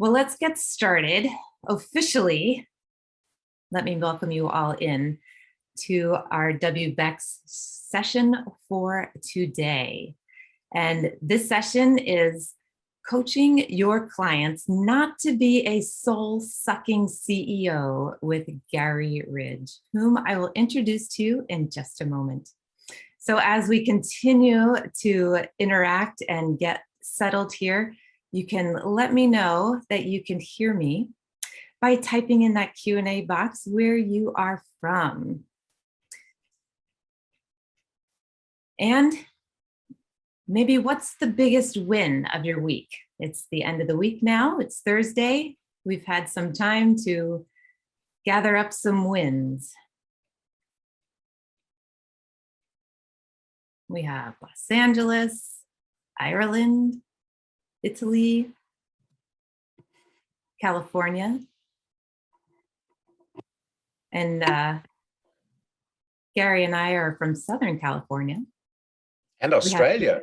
Well, let's get started. Officially, let me welcome you all in to our WBECS session for today. And this session is coaching your clients not to be a soul-sucking CEO with Garry Ridge, whom I will introduce to you in just a moment. So as we continue to interact and get settled here, you can let me know that you can hear me by typing in that Q&A box where you are from. And maybe what's the biggest win of your week? It's the end of the week now, it's Thursday. We've had some time to gather up some wins. We have Los Angeles, Ireland, Italy, California, and Garry and I are from Southern California. And Australia.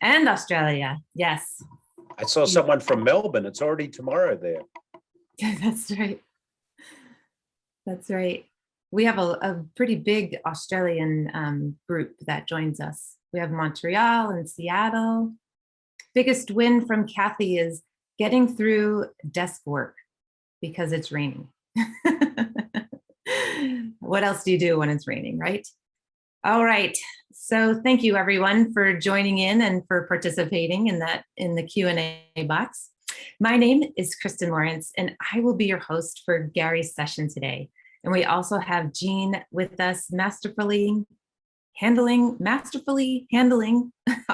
And Australia, yes. I saw someone from Melbourne. It's already tomorrow there. That's right. That's right. We have a pretty big Australian group that joins us. We have Montreal and Seattle. Biggest win from Kathy is getting through desk work because it's raining. What else do you do when it's raining, right? All right. So thank you everyone for joining in and for participating in the Q&A box. My name is Kristen Lawrence and I will be your host for Garry's session today. And we also have Jean with us masterfully handling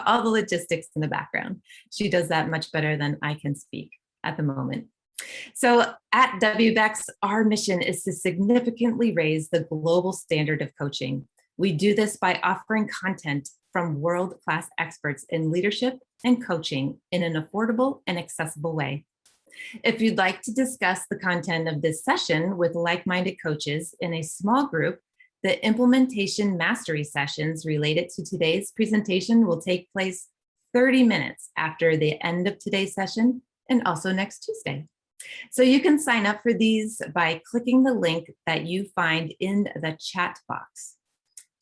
all the logistics in the background. She does that much better than I can speak at the moment. So at WBECS, our mission is to significantly raise the global standard of coaching. We do this by offering content from world-class experts in leadership and coaching in an affordable and accessible way. If you'd like to discuss the content of this session with like-minded coaches in a small group, the implementation mastery sessions related to today's presentation will take place 30 minutes after the end of today's session and also next Tuesday. So you can sign up for these by clicking the link that you find in the chat box.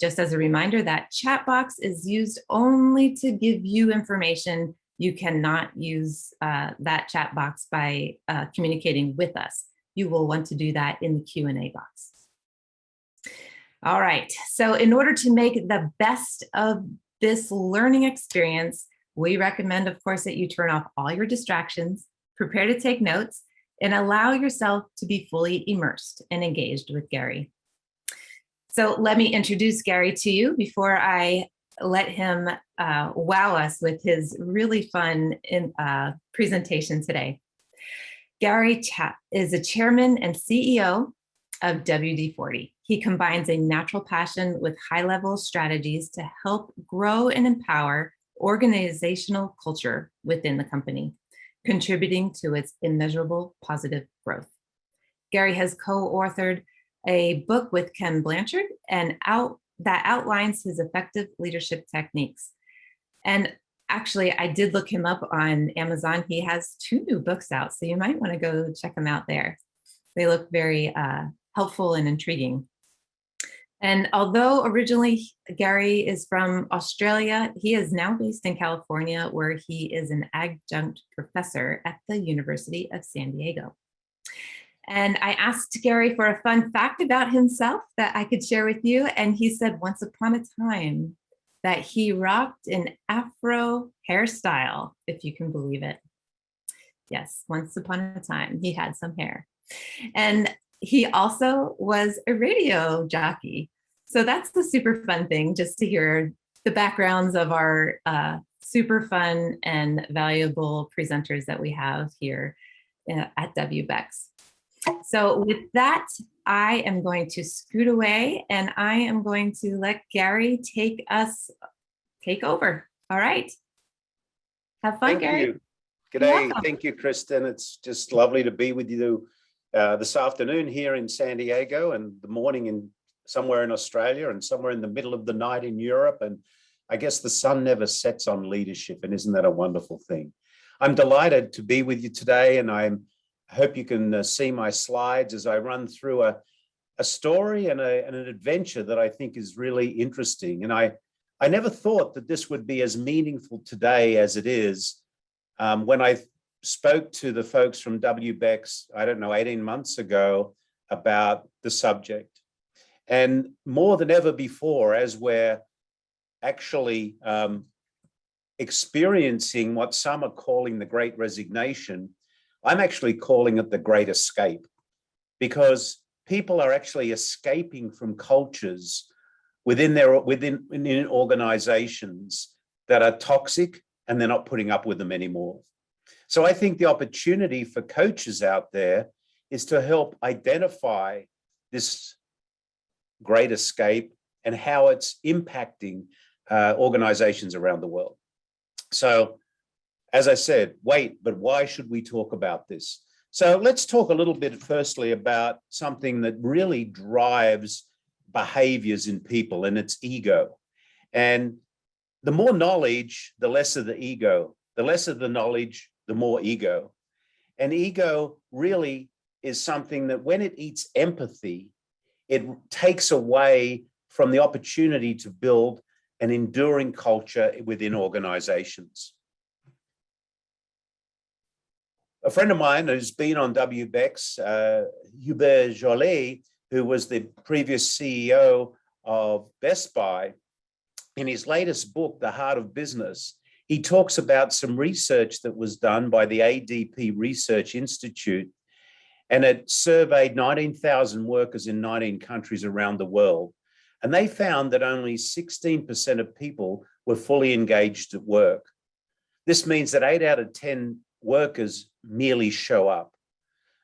Just as a reminder, that chat box is used only to give you information. You cannot use that chat box by communicating with us. You will want to do that in the Q&A box. All right, so in order to make the best of this learning experience, we recommend, of course, that you turn off all your distractions, prepare to take notes, and allow yourself to be fully immersed and engaged with Garry. So let me introduce Garry to you before I let him wow us with his really fun presentation today. Garry is a chairman and CEO of WD-40. He combines a natural passion with high-level strategies to help grow and empower organizational culture within the company, contributing to its immeasurable positive growth. Garry has co-authored a book with Ken Blanchard that outlines his effective leadership techniques. And actually, I did look him up on Amazon. He has 2 new books out, so you might want to go check them out there. They look very helpful and intriguing. And although originally Garry is from Australia, he is now based in California, where he is an adjunct professor at the University of San Diego. And I asked Garry for a fun fact about himself that I could share with you. And he said once upon a time that he rocked an Afro hairstyle, if you can believe it. Yes, once upon a time, he had some hair. And he also was a radio jockey. So that's the super fun thing, just to hear the backgrounds of our super fun and valuable presenters that we have here at WBECS. So with that, I am going to scoot away and I am going to let Garry take over. All right. Have fun, Garry. Thank you. Good day. Thank you, Kristen. It's just lovely to be with you this afternoon here in San Diego, and the morning in somewhere in Australia, and somewhere in the middle of the night in Europe. And I guess the sun never sets on leadership, and isn't that a wonderful thing? I'm delighted to be with you today, and I'm I hope you can see my slides as I run through a story and an adventure that I think is really interesting. And I never thought that this would be as meaningful today as it is. When I spoke to the folks from WBECS, I don't know, 18 months ago about the subject. And more than ever before, as we're actually experiencing what some are calling the Great Resignation, I'm actually calling it the Great Escape, because people are actually escaping from cultures within organizations that are toxic, and they're not putting up with them anymore. So I think the opportunity for coaches out there is to help identify this great escape and how it's impacting organizations around the world. So, as I said, but why should we talk about this? So let's talk a little bit firstly about something that really drives behaviors in people, and it's ego. And the more knowledge, the less of the ego. The less of the knowledge, the more ego. And ego really is something that when it eats empathy, it takes away from the opportunity to build an enduring culture within organizations. A friend of mine who's been on WBECS, Hubert Joly, who was the previous CEO of Best Buy, in his latest book, The Heart of Business, he talks about some research that was done by the ADP Research Institute, and it surveyed 19,000 workers in 19 countries around the world. And they found that only 16% of people were fully engaged at work. This means that 8 out of 10 workers merely show up.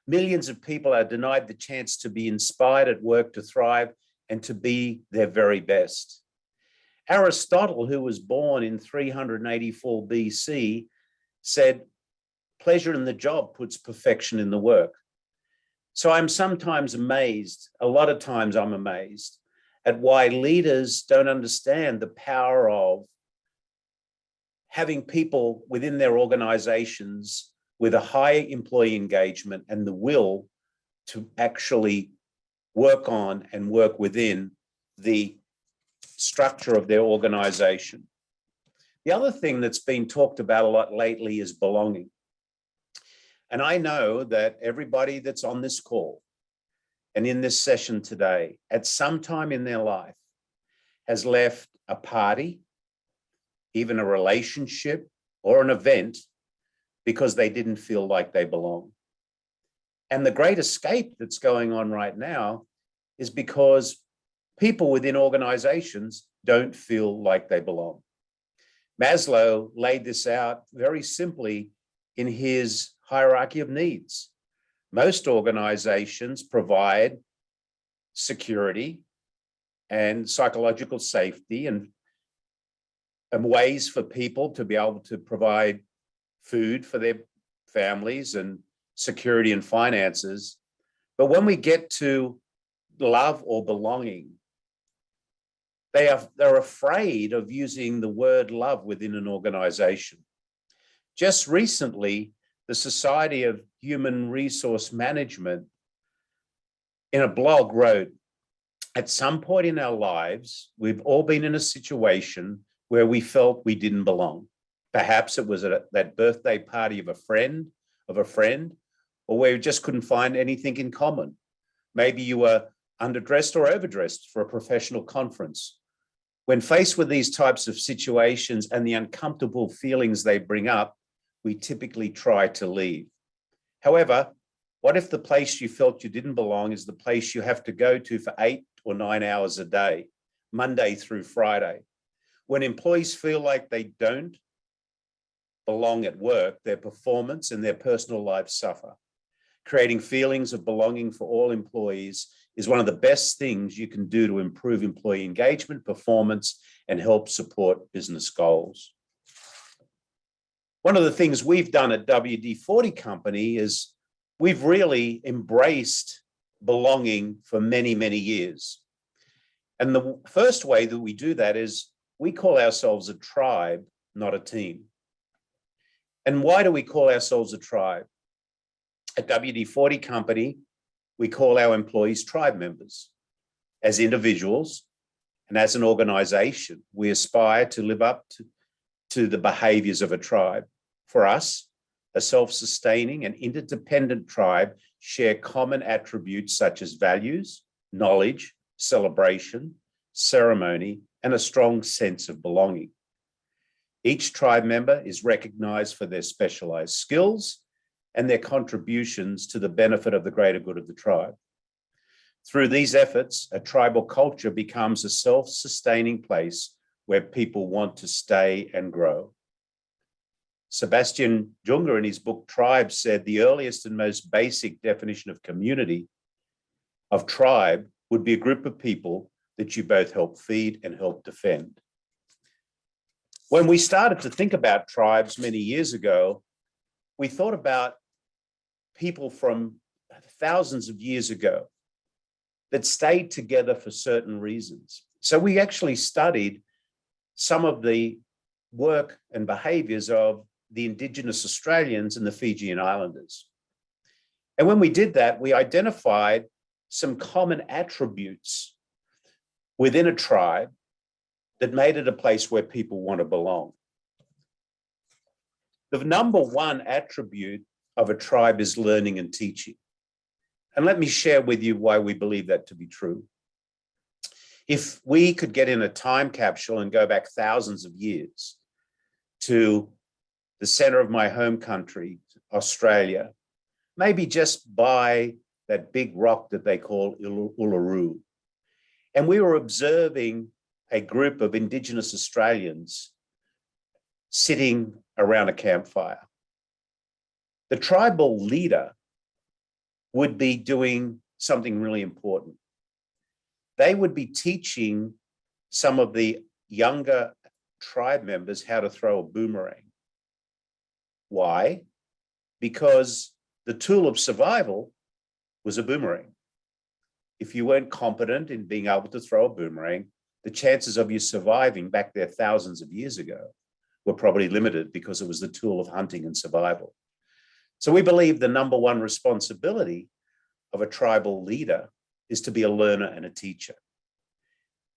Millions of people are denied the chance to be inspired at work, to thrive, and to be their very best. Aristotle, who was born in 384 BC, said, "Pleasure in the job puts perfection in the work." So I'm sometimes amazed, a lot of times I'm amazed, at why leaders don't understand the power of having people within their organizations with a high employee engagement and the will to actually work on and work within the structure of their organization. The other thing that's been talked about a lot lately is belonging. And I know that everybody that's on this call and in this session today, at some time in their life, has left a party, even a relationship or an event, because they didn't feel like they belong. And the great escape that's going on right now is because people within organizations don't feel like they belong. Maslow laid this out very simply in his hierarchy of needs. Most organizations provide security and psychological safety and ways for people to be able to provide food for their families and security and finances. But when we get to love or belonging, they're afraid of using the word love within an organization. Just recently, the Society of Human Resource Management in a blog wrote, "At some point in our lives, we've all been in a situation where we felt we didn't belong. Perhaps it was at that birthday party of a friend, or where we just couldn't find anything in common. Maybe you were underdressed or overdressed for a professional conference. When faced with these types of situations and the uncomfortable feelings they bring up, we typically try to leave. However, what if the place you felt you didn't belong is the place you have to go to for 8 or 9 hours a day, Monday through Friday? When employees feel like they don't belong at work, their performance and their personal lives suffer. Creating feelings of belonging for all employees is one of the best things you can do to improve employee engagement, performance, and help support business goals." One of the things we've done at WD-40 Company is we've really embraced belonging for many, many years. And the first way that we do that is we call ourselves a tribe, not a team. And why do we call ourselves a tribe? At WD-40 Company, we call our employees tribe members. As individuals and as an organization, we aspire to live up to the behaviors of a tribe. For us, a self-sustaining and interdependent tribe share common attributes such as values, knowledge, celebration, ceremony, and a strong sense of belonging. Each tribe member is recognized for their specialized skills and their contributions to the benefit of the greater good of the tribe. Through these efforts, a tribal culture becomes a self-sustaining place where people want to stay and grow. Sebastian Junger, in his book Tribe, said the earliest and most basic definition of community, of tribe, would be a group of people that you both help feed and help defend. When we started to think about tribes many years ago, we thought about people from thousands of years ago that stayed together for certain reasons. So we actually studied some of the work and behaviors of the Indigenous Australians and the Fijian Islanders. And when we did that, we identified some common attributes within a tribe that made it a place where people want to belong. The number one attribute of a tribe is learning and teaching. And let me share with you why we believe that to be true. If we could get in a time capsule and go back thousands of years to the center of my home country, Australia, maybe just by that big rock that they call Uluru. And we were observing a group of Indigenous Australians sitting around a campfire. The tribal leader would be doing something really important. They would be teaching some of the younger tribe members how to throw a boomerang. Why? Because the tool of survival was a boomerang. If you weren't competent in being able to throw a boomerang, the chances of you surviving back there thousands of years ago were probably limited because it was the tool of hunting and survival. So we believe the number one responsibility of a tribal leader is to be a learner and a teacher.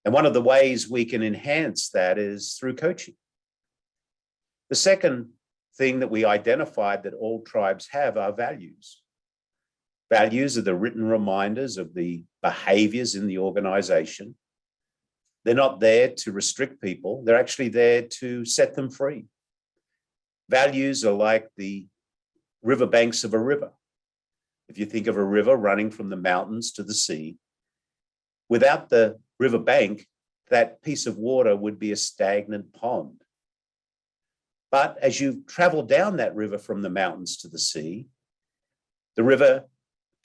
And one of the ways we can enhance that is through coaching. The second thing that we identified that all tribes have are values. Values are the written reminders of the behaviors in the organization. They're not there to restrict people. They're actually there to set them free. Values are like the riverbanks of a river. If you think of a river running from the mountains to the sea, without the riverbank, that piece of water would be a stagnant pond. But as you travel down that river from the mountains to the sea, the river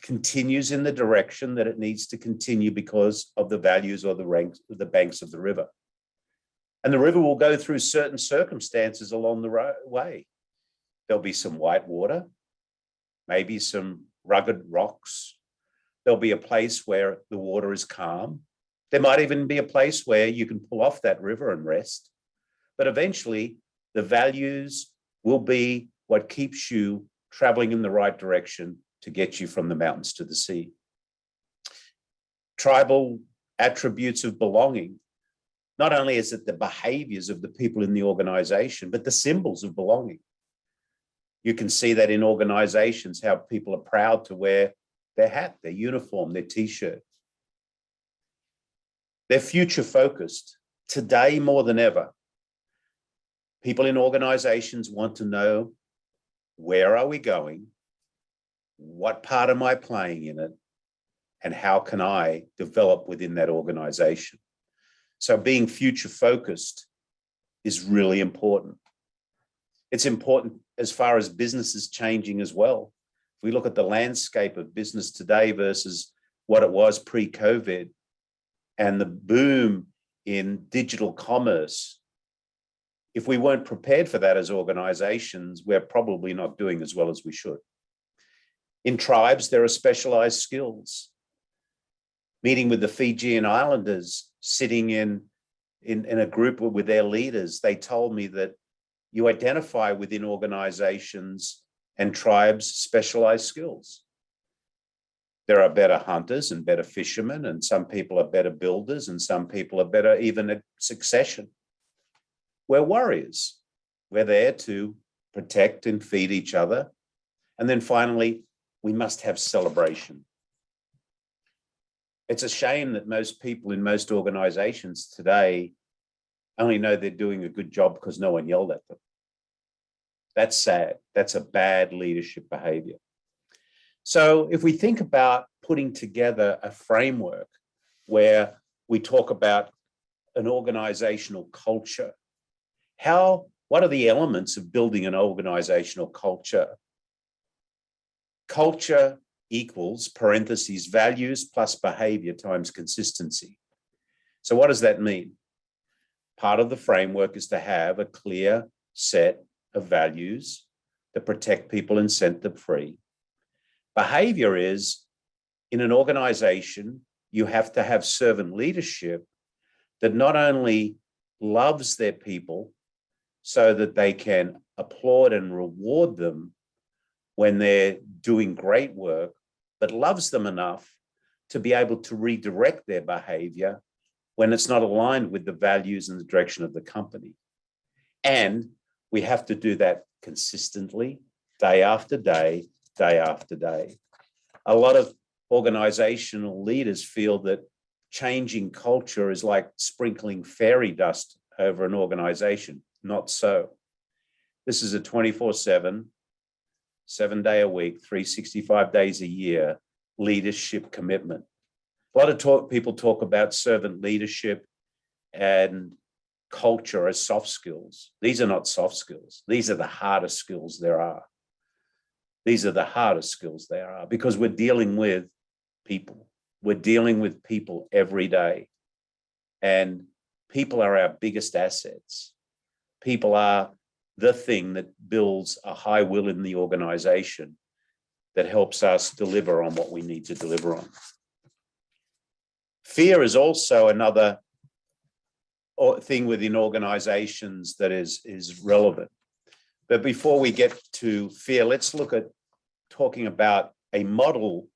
continues in the direction that it needs to continue because of the values or the banks of the river. And the river will go through certain circumstances along the way. There'll be some white water, maybe some rugged rocks. There'll be a place where the water is calm. There might even be a place where you can pull off that river and rest. But eventually, the values will be what keeps you traveling in the right direction to get you from the mountains to the sea. Tribal attributes of belonging. Not only is it the behaviors of the people in the organization, but the symbols of belonging. You can see that in organizations, how people are proud to wear their hat, their uniform, their t-shirt. They're future focused. Today more than ever, people in organizations want to know, where are we going? What part am I playing in it? And how can I develop within that organization? So being future focused is really important. It's important as far as business is changing as well. If we look at the landscape of business today versus what it was pre-COVID and the boom in digital commerce, if we weren't prepared for that as organizations, we're probably not doing as well as we should. In tribes, there are specialized skills. Meeting with the Fijian Islanders, sitting in a group with their leaders, they told me that you identify within organizations and tribes' specialized skills. There are better hunters and better fishermen, and some people are better builders, and some people are better even at succession. We're warriors. We're there to protect and feed each other. And then finally, we must have celebration. It's a shame that most people in most organizations today only know they're doing a good job because no one yelled at them. That's sad. That's a bad leadership behavior. So if we think about putting together a framework where we talk about an organizational culture, what are the elements of building an organizational culture? Culture equals, parentheses, values plus behavior times consistency. So what does that mean? Part of the framework is to have a clear set of values that protect people and set them free. Behavior is, in an organization, you have to have servant leadership that not only loves their people so that they can applaud and reward them when they're doing great work, but loves them enough to be able to redirect their behavior when it's not aligned with the values and the direction of the company. And we have to do that consistently, day after day, day after day. A lot of organizational leaders feel that changing culture is like sprinkling fairy dust over an organization. Not so. This is a 24/7, 7-day a week, 365 days a year leadership commitment. A lot of people talk about servant leadership and culture as soft skills. These are not soft skills. These are the hardest skills there are. These are the hardest skills there are because we're dealing with people. We're dealing with people every day. And people are our biggest assets. People are the thing that builds a high will in the organization that helps us deliver on what we need to deliver on. Fear is also another thing within organizations that is relevant. But before we get to fear, let's look at talking about a model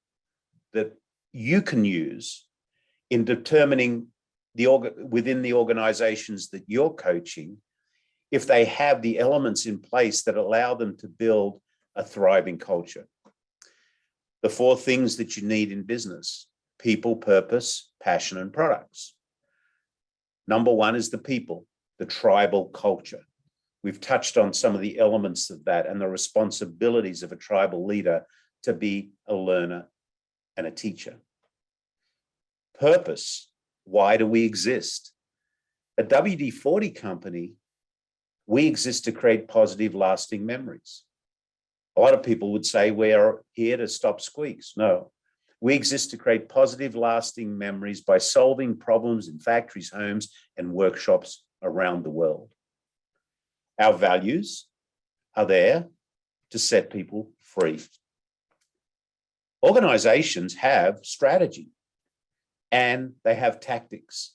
that you can use in determining within the organizations that you're coaching, if they have the elements in place that allow them to build a thriving culture. The 4 things that you need in business: people, purpose, passion, and products. Number 1 is the people, the tribal culture. We've touched on some of the elements of that and the responsibilities of a tribal leader to be a learner and a teacher. Purpose, why do we exist? At WD-40 Company, we exist to create positive, lasting memories. A lot of people would say we are here to stop squeaks. No, we exist to create positive, lasting memories by solving problems in factories, homes, and workshops around the world. Our values are there to set people free. Organizations have strategy and they have tactics.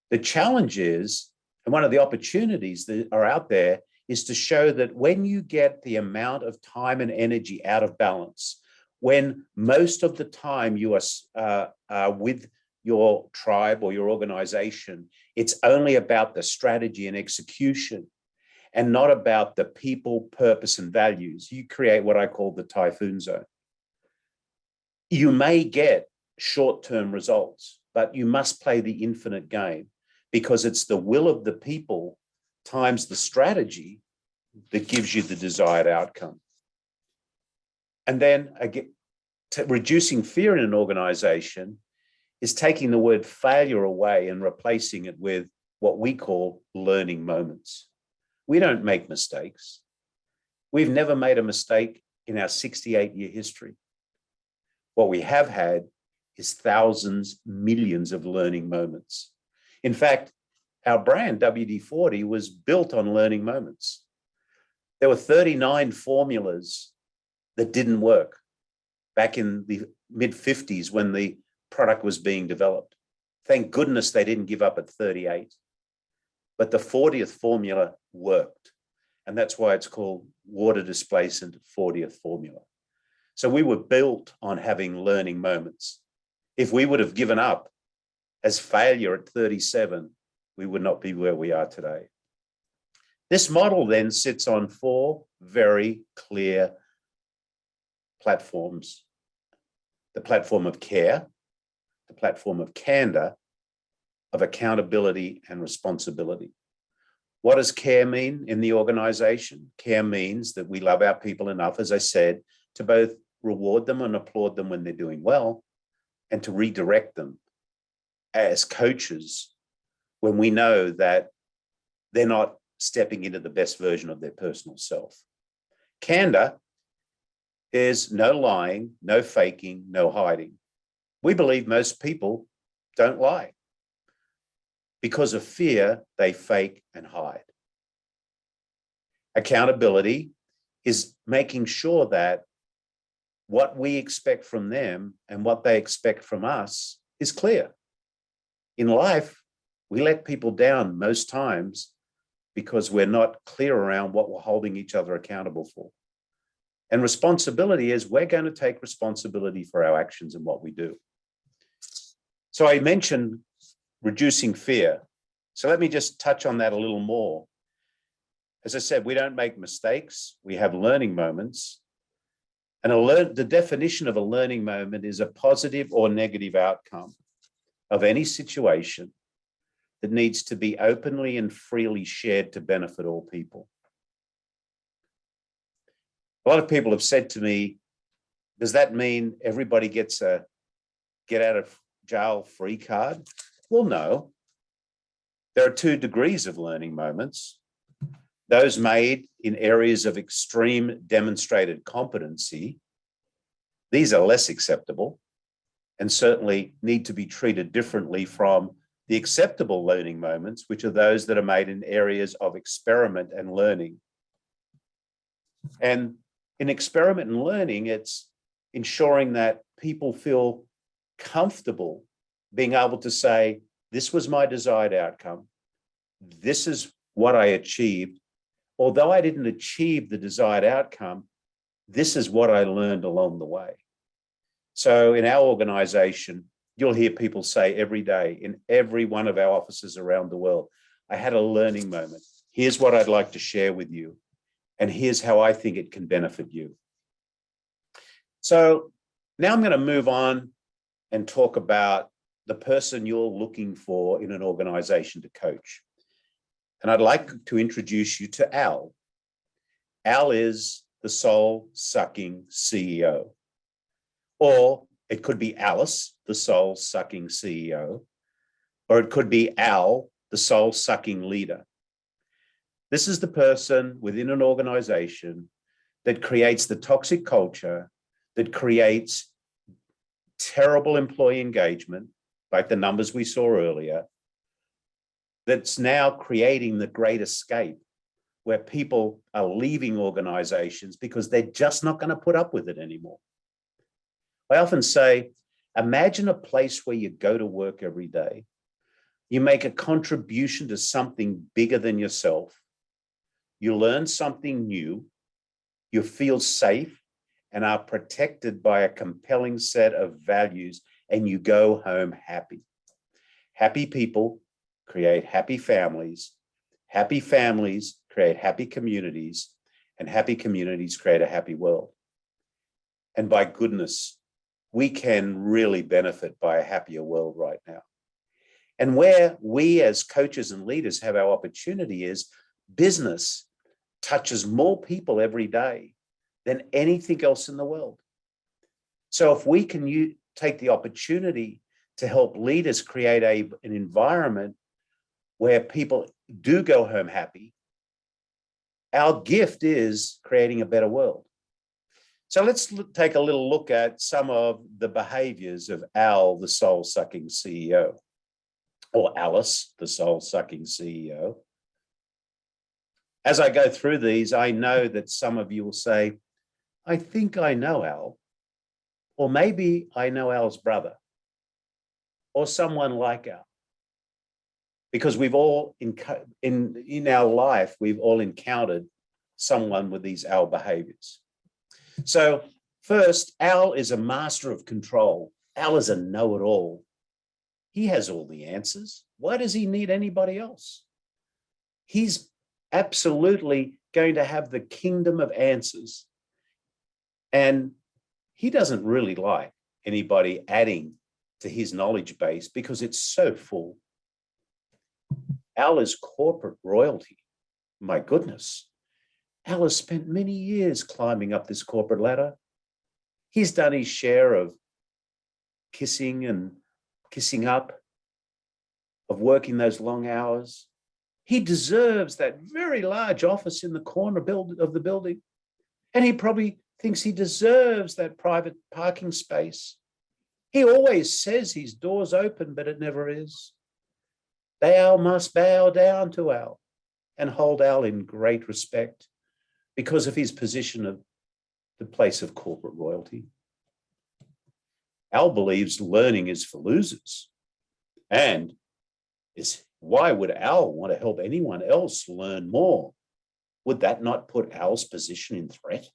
The challenge is, and one of the opportunities that are out there, is to show that when you get the amount of time and energy out of balance, when most of the time you are with your tribe or your organization, it's only about the strategy and execution and not about the people, purpose, and values. You create what I call the typhoon zone. You may get short-term results, but you must play the infinite game because it's the will of the people times the strategy that gives you the desired outcome. And then again, reducing fear in an organization is taking the word failure away and replacing it with what we call learning moments. We don't make mistakes. We've never made a mistake in our 68-year history. What we have had is thousands, millions of learning moments. In fact, our brand, WD-40, was built on learning moments. There were 39 formulas that didn't work back in the mid-50s when the product was being developed. Thank goodness they didn't give up at 38. But the 40th formula worked. And that's why it's called water displacement 40th formula. So we were built on having learning moments. If we would have given up as failure at 37, we would not be where we are today. This model then sits on 4 very clear platforms: the platform of care, the platform of candor, of accountability and responsibility. What does care mean in the organization? Care means that we love our people enough, as I said, to both reward them and applaud them when they're doing well, and to redirect them as coaches when we know that they're not stepping into the best version of their personal self. Candor is no lying, no faking, no hiding. We believe most people don't lie. Because of fear, they fake and hide. Accountability is making sure that what we expect from them and what they expect from us is clear. In life, we let people down most times because we're not clear around what we're holding each other accountable for. And responsibility is we're going to take responsibility for our actions and what we do. So I mentioned reducing fear. So let me just touch on that a little more. As I said, we don't make mistakes. We have learning moments. And the definition of a learning moment is a positive or negative outcome of any situation that needs to be openly and freely shared to benefit all people. A lot of people have said to me, does that mean everybody gets a get out of jail free card? Well, no. There are 2 degrees of learning moments. Those made in areas of extreme demonstrated competency. These are less acceptable and certainly need to be treated differently from the acceptable learning moments, which are those that are made in areas of experiment and learning. And in experiment and learning, it's ensuring that people feel comfortable being able to say, this was my desired outcome. This is what I achieved. Although I didn't achieve the desired outcome, this is what I learned along the way. So in our organization, you'll hear people say every day in every one of our offices around the world, I had a learning moment. Here's what I'd like to share with you. And here's how I think it can benefit you. So now I'm going to move on and talk about the person you're looking for in an organization to coach. And I'd like to introduce you to Al. Al is the soul-sucking CEO. Or it could be Alice, the soul-sucking CEO. Or it could be Al, the soul-sucking leader. This is the person within an organization that creates the toxic culture, that creates terrible employee engagement, like the numbers we saw earlier, that's now creating the great escape, where people are leaving organizations because they're just not going to put up with it anymore. I often say, imagine a place where you go to work every day. You make a contribution to something bigger than yourself. You learn something new. You feel safe and are protected by a compelling set of values, and you go home happy. Happy people create happy families. Happy families create happy communities, and happy communities create a happy world. And by goodness, we can really benefit by a happier world right now. And where we as coaches and leaders have our opportunity is business touches more people every day than anything else in the world. So if we can take the opportunity to help leaders create an environment where people do go home happy, our gift is creating a better world. So let's take a little look at some of the behaviors of Al, the soul-sucking CEO, or Alice, the soul-sucking CEO. As I go through these, I know that some of you will say, I think I know Al, or maybe I know Al's brother, or someone like Al. Because we've all, in our life, we've all encountered someone with these Al behaviors. So first, Al is a master of control. Al is a know-it-all. He has all the answers. Why does he need anybody else? He's absolutely going to have the kingdom of answers. And he doesn't really like anybody adding to his knowledge base because it's so full. Al is corporate royalty. My goodness. Al has spent many years climbing up this corporate ladder. He's done his share of kissing and kissing up, of working those long hours. He deserves that very large office in the corner of the building. And he probably thinks he deserves that private parking space. He always says his door's open, but it never is. Thou must bow down to Al and hold Al in great respect because of his position of the place of corporate royalty. Al believes learning is for losers. And why would Al want to help anyone else learn more? Would that not put Al's position in threat?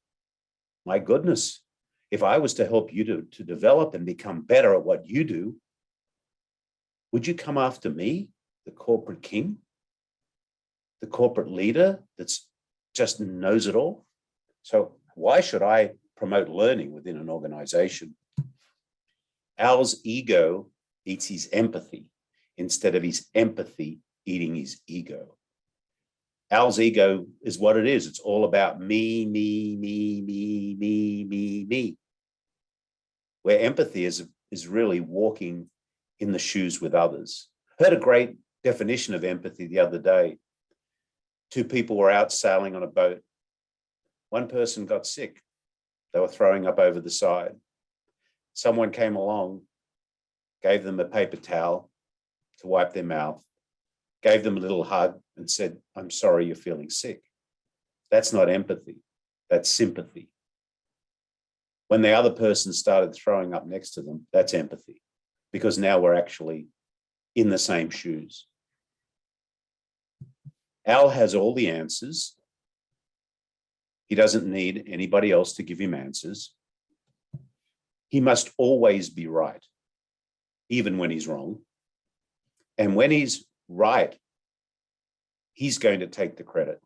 My goodness, if I was to help you to develop and become better at what you do, would you come after me, the corporate king, the corporate leader that's just knows it all? So why should I promote learning within an organization? Al's ego eats his empathy instead of his empathy eating his ego. Al's ego is what it is. It's all about me, me, me, me, me, me, me. Where empathy is really walking in the shoes with others. I heard a great definition of empathy the other day. Two people were out sailing on a boat. One person got sick. They were throwing up over the side. Someone came along, gave them a paper towel to wipe their mouth, gave them a little hug and said, "I'm sorry you're feeling sick." That's not empathy, that's sympathy. When the other person started throwing up next to them, that's empathy, because now we're actually in the same shoes. Al has all the answers. He doesn't need anybody else to give him answers. He must always be right, even when he's wrong. And when he's right, he's going to take the credit.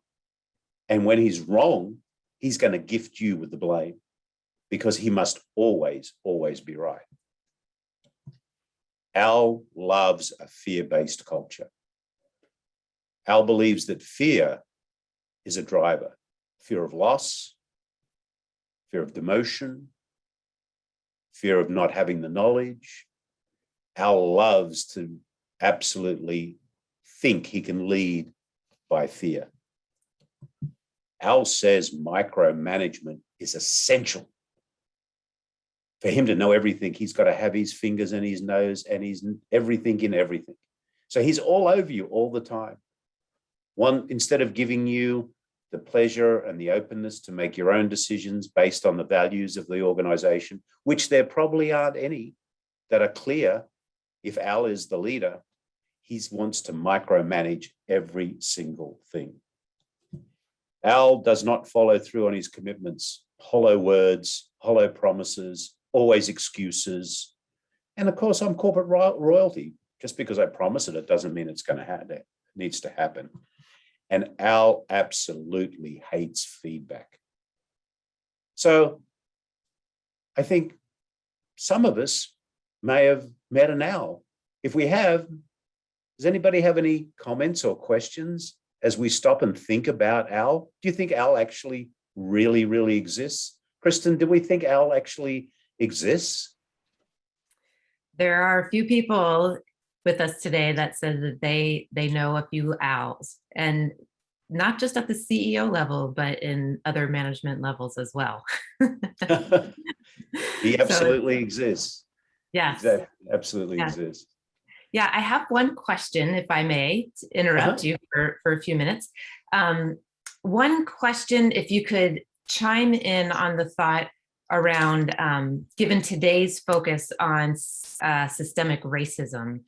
And when he's wrong, he's going to gift you with the blame because he must always, always be right. Al loves a fear-based culture. Al believes that fear is a driver. Fear of loss, fear of demotion, fear of not having the knowledge. Al loves to absolutely think he can lead by fear. Al says micromanagement is essential. For him to know everything, he's got to have his fingers in his nose and he's everything in everything. So he's all over you all the time. Instead of giving you the pleasure and the openness to make your own decisions based on the values of the organization, which there probably aren't any that are clear. If Al is the leader, he wants to micromanage every single thing. Al does not follow through on his commitments, hollow words, hollow promises, always excuses. And of course, I'm corporate royalty. Just because I promise it, it doesn't mean it's going to happen. It needs to happen. And Al absolutely hates feedback. So I think some of us may have met an Al. If we have, does anybody have any comments or questions as we stop and think about Al? Do you think Al actually really, really exists? Kristen, do we think Al actually exists? There are a few people with us today that said that they know a few Als, and not just at the CEO level, but in other management levels as well. He absolutely exists. Yes. Exactly. Absolutely exists. Yeah, I have one question, if I may interrupt you for a few minutes. One question, if you could chime in on the thought around, given today's focus on systemic racism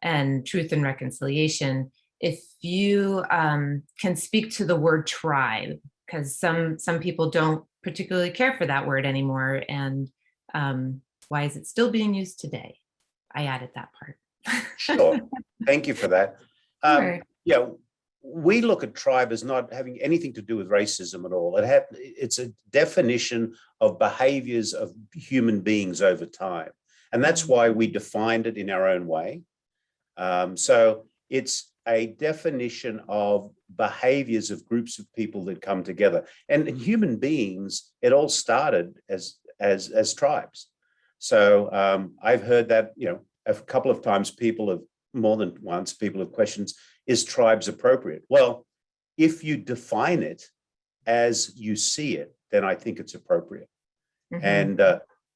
and truth and reconciliation, if you can speak to the word tribe because some people don't particularly care for that word anymore. And why is it still being used today? I added that part. Sure. Thank you for that. Sure. Yeah, we look at tribe as not having anything to do with racism at all. It's a definition of behaviors of human beings over time. And that's why we defined it in our own way. So it's a definition of behaviors of groups of people that come together. And in human beings, it all started as tribes. So I've heard that, a couple of times more than once, people have questioned, is tribes appropriate? Well, if you define it as you see it, then I think it's appropriate. Mm-hmm. And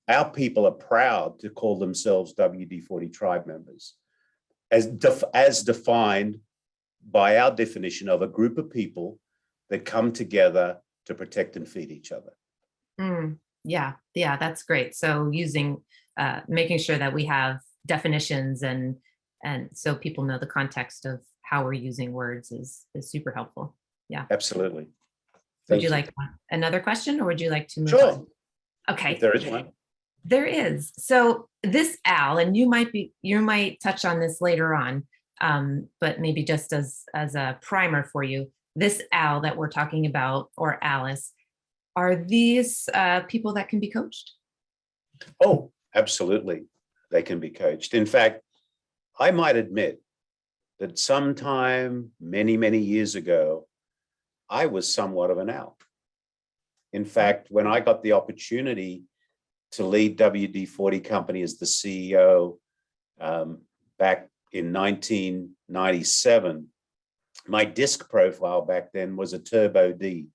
our people are proud to call themselves WD-40 tribe members, as defined by our definition of a group of people that come together to protect and feed each other. Yeah, that's great. So making sure that we have definitions and so people know the context of how we're using words is super helpful. Yeah, absolutely. Would you like another question, or would you like to move on? Okay, if there is one. There is. So this Al, and you might touch on this later on, but maybe just as a primer for you, this Al that we're talking about, or Alice, are these people that can be coached? Oh, absolutely. They can be coached. In fact, I might admit that sometime many, many years ago, I was somewhat of an Al. In fact, when I got the opportunity to lead WD-40 Company as the CEO back in 1997, my disc profile back then was a Turbo D.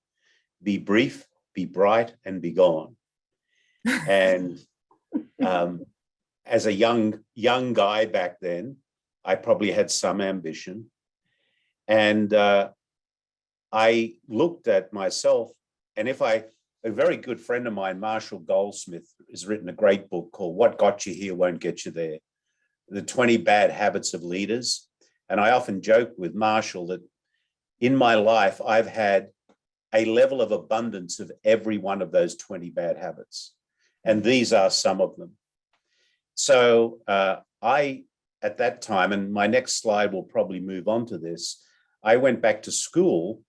Be brief, be bright, and be gone. And as a young guy back then, I probably had some ambition. And I looked at myself, and a very good friend of mine, Marshall Goldsmith, has written a great book called What Got You Here Won't Get You There, The 20 Bad Habits of Leaders. And I often joke with Marshall that in my life, I've had a level of abundance of every one of those 20 bad habits. And these are some of them. So at that time, and my next slide will probably move on to this, I went back to school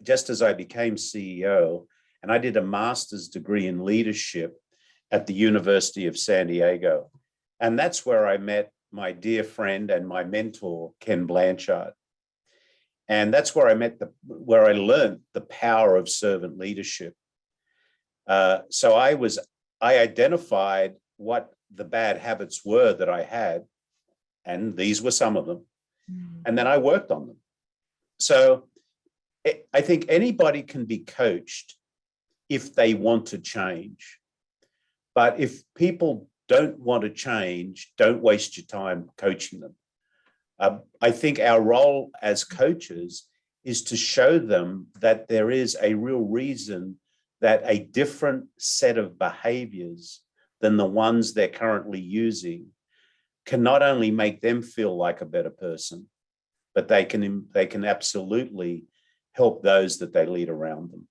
just as I became CEO, and I did a master's degree in leadership at the University of San Diego. And that's where I met my dear friend and my mentor, Ken Blanchard. And that's where I learned the power of servant leadership. So I identified what the bad habits were that I had, and these were some of them. And then I worked on them. So I think anybody can be coached if they want to change. But if people don't want to change, don't waste your time coaching them. I think our role as coaches is to show them that there is a real reason that a different set of behaviors than the ones they're currently using can not only make them feel like a better person, but they can absolutely help those that they lead around them.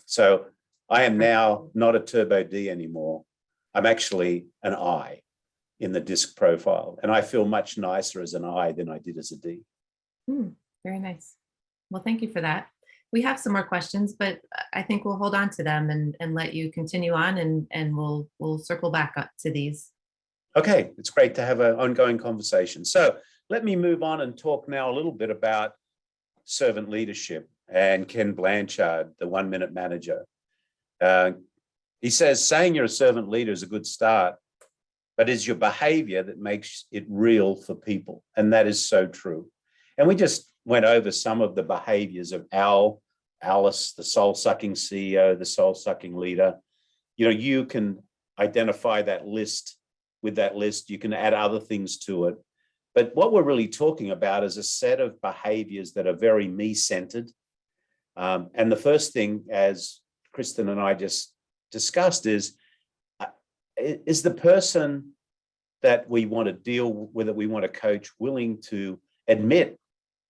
So I am now not a Turbo D anymore. I'm actually an I in the disc profile. And I feel much nicer as an I than I did as a D. Very nice. Well, thank you for that. We have some more questions, but I think we'll hold on to them and let you continue on, and we'll circle back up to these. Okay, it's great to have an ongoing conversation. So let me move on and talk now a little bit about servant leadership and Ken Blanchard, the 1 Minute Manager. He says, saying you're a servant leader is a good start, but it's your behavior that makes it real for people. And that is so true. And we just went over some of the behaviors of Alice, the soul-sucking CEO, the soul-sucking leader. You can identify that list. With that list, you can add other things to it. But what we're really talking about is a set of behaviors that are very me-centered. And the first thing, as Kristen and I just discussed, is the person that we want to deal with, that we want to coach, willing to admit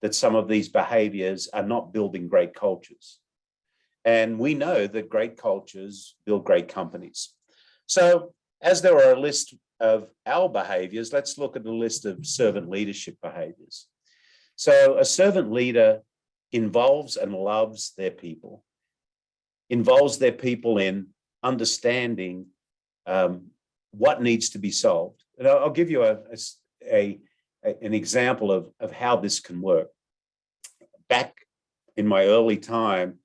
that some of these behaviors are not building great cultures? And we know that great cultures build great companies. So as there are a list of our behaviors, let's look at the list of servant leadership behaviors. So a servant leader involves and loves their people, involves their people in understanding what needs to be solved. And I'll give you an example of how this can work. Back in my early time,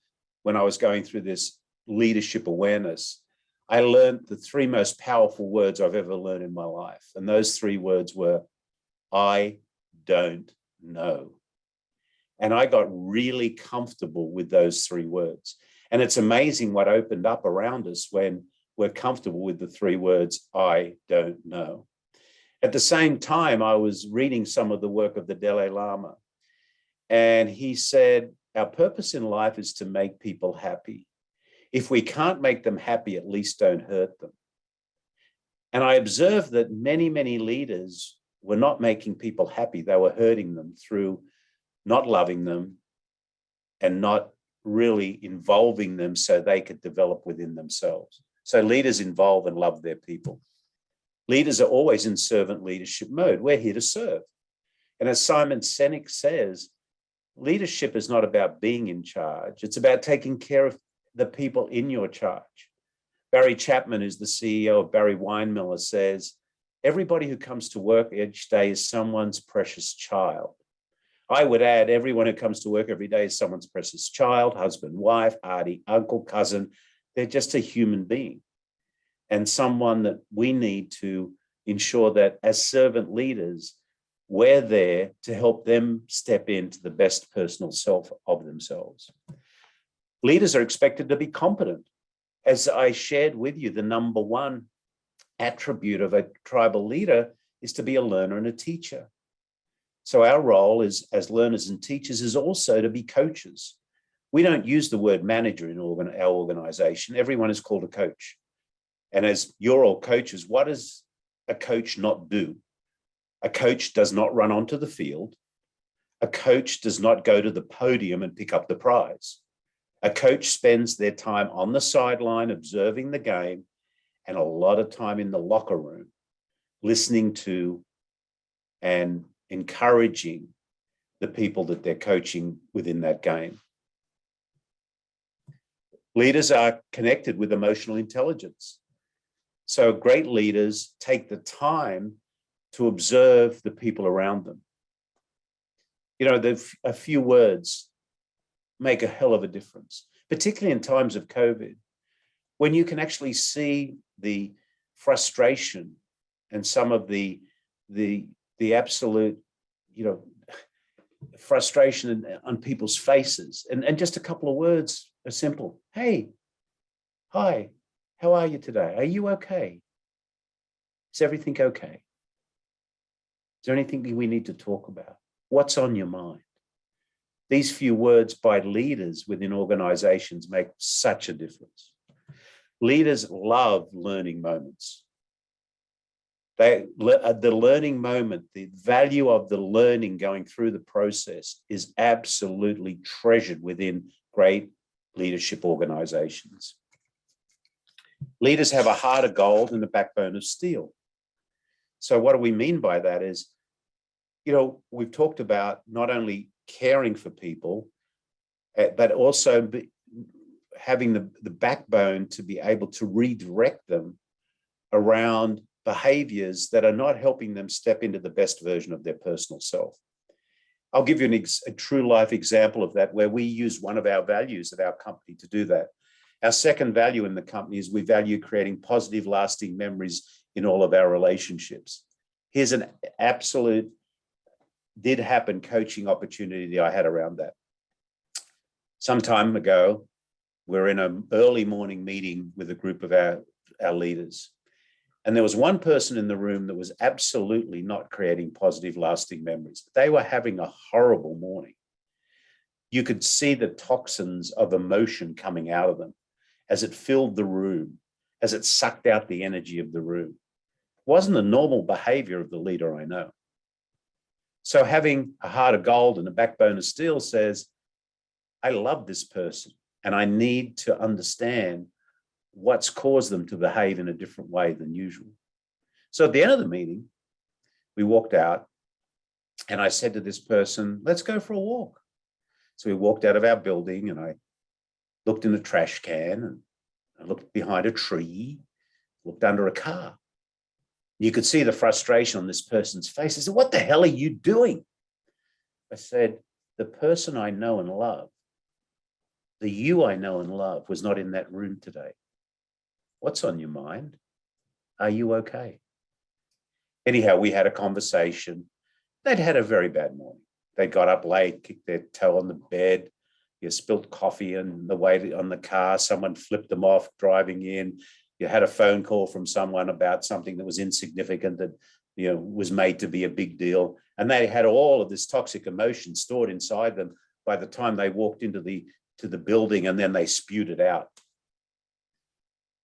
when I was going through this leadership awareness, I learned the three most powerful words I've ever learned in my life. And those three words were, I don't know. And I got really comfortable with those three words. And it's amazing what opened up around us when we're comfortable with the three words, I don't know. At the same time, I was reading some of the work of the Dalai Lama. And he said, our purpose in life is to make people happy. If we can't make them happy, at least don't hurt them. And I observed that many, many leaders were not making people happy. They were hurting them through not loving them and not really involving them so they could develop within themselves. So leaders involve and love their people. Leaders are always in servant leadership mode. We're here to serve. And as Simon Sinek says, leadership is not about being in charge. It's about taking care of the people in your charge. Barry Chapman, who's the CEO of Barry Weinmiller, says, everybody who comes to work each day is someone's precious child. I would add, everyone who comes to work every day is someone's precious child, husband, wife, auntie, uncle, cousin. They're just a human being and someone that we need to ensure that as servant leaders, we're there to help them step into the best personal self of themselves. Leaders are expected to be competent. As I shared with you, the number one attribute of a tribal leader is to be a learner and a teacher. So our role is, as learners and teachers, is also to be coaches. We don't use the word manager in our organization. Everyone is called a coach. And as you're all coaches, what does a coach not do? A coach does not run onto the field. A coach does not go to the podium and pick up the prize. A coach spends their time on the sideline observing the game and a lot of time in the locker room, listening to and encouraging the people that they're coaching within that game. Leaders are connected with emotional intelligence. So great leaders take the time to observe the people around them. You know, a few words make a hell of a difference, particularly in times of COVID, when you can actually see the frustration and some of the absolute, frustration on people's faces. And just a couple of words are simple. Hey, hi, how are you today? Are you okay? Is everything okay? Is there anything we need to talk about? What's on your mind? These few words by leaders within organizations make such a difference. Leaders love learning moments. The learning moment, the value of the learning going through the process is absolutely treasured within great leadership organizations. Leaders have a heart of gold and a backbone of steel. So what do we mean by that is, we've talked about not only caring for people, but also having the backbone to be able to redirect them around behaviors that are not helping them step into the best version of their personal self. I'll give you a true life example of that, where we use one of our values of our company to do that. Our second value in the company is we value creating positive, lasting memories in all of our relationships. Here's an absolute did happen coaching opportunity I had around that. Some time ago, we're in an early morning meeting with a group of our leaders. And there was one person in the room that was absolutely not creating positive, lasting memories. They were having a horrible morning. You could see the toxins of emotion coming out of them as it filled the room, as it sucked out the energy of the room. It wasn't the normal behavior of the leader I know. So having a heart of gold and a backbone of steel says, I love this person. and I need to understand what's caused them to behave in a different way than usual. So at the end of the meeting, we walked out, and I said to this person, let's go for a walk. So we walked out of our building, and I looked in the trash can, and I looked behind a tree, looked under a car. You could see the frustration on this person's face. I said, what the hell are you doing? I said, the person I know and love, the you I know and love, was not in that room today. What's on your mind? Are you okay? Anyhow, we had a conversation. They'd had a very bad morning. They got up late, kicked their toe on the bed. You spilt coffee on the way on the car. Someone flipped them off driving in. You had a phone call from someone about something that was insignificant that, was made to be a big deal. And they had all of this toxic emotion stored inside them by the time they walked into the building, and then they spewed it out.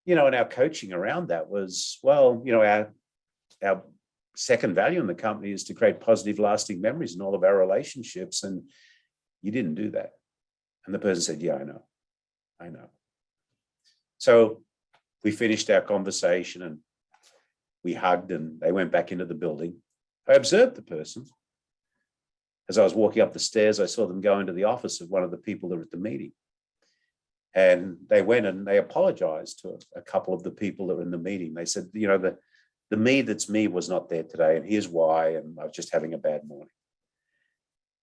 And our coaching around that was, our second value in the company is to create positive, lasting memories in all of our relationships. And you didn't do that. And the person said, yeah, I know. So we finished our conversation, and we hugged, and they went back into the building. I observed the person. As I was walking up the stairs, I saw them go into the office of one of the people that were at the meeting. And they went and they apologized to a couple of the people that were in the meeting. They said, the me that's me was not there today, and here's why, and I was just having a bad morning.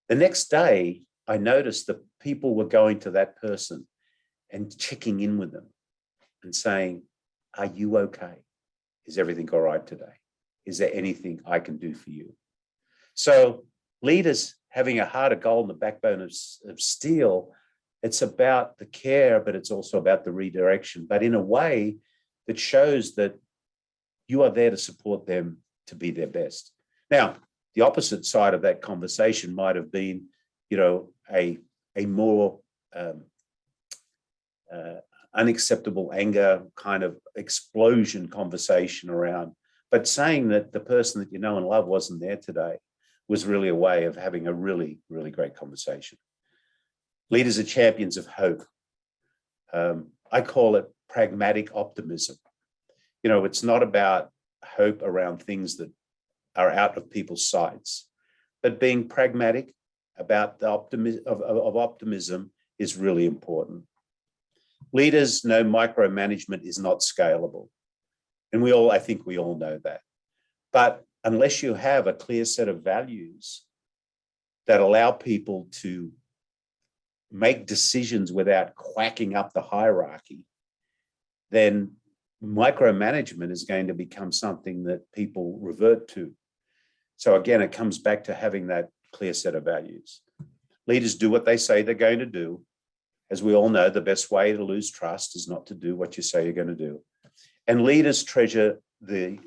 The next day, I noticed that people were going to that person and checking in with them and saying, are you okay? Is everything all right today? Is there anything I can do for you? So leaders having a heart of gold and the backbone of steel, it's about the care, but it's also about the redirection, but in a way that shows that you are there to support them to be their best. Now, the opposite side of that conversation might have been, a more unacceptable anger kind of explosion conversation around, but saying that the person that you know and love wasn't there today was really a way of having a really, really great conversation. Leaders are champions of hope. I call it pragmatic optimism. It's not about hope around things that are out of people's sights, but being pragmatic about the optimism is really important. Leaders know micromanagement is not scalable. And I think we all know that. But unless you have a clear set of values that allow people to make decisions without quacking up the hierarchy, then micromanagement is going to become something that people revert to. So again, it comes back to having that clear set of values. Leaders do what they say they're going to do. As we all know, the best way to lose trust is not to do what you say you're going to do. And leaders treasure the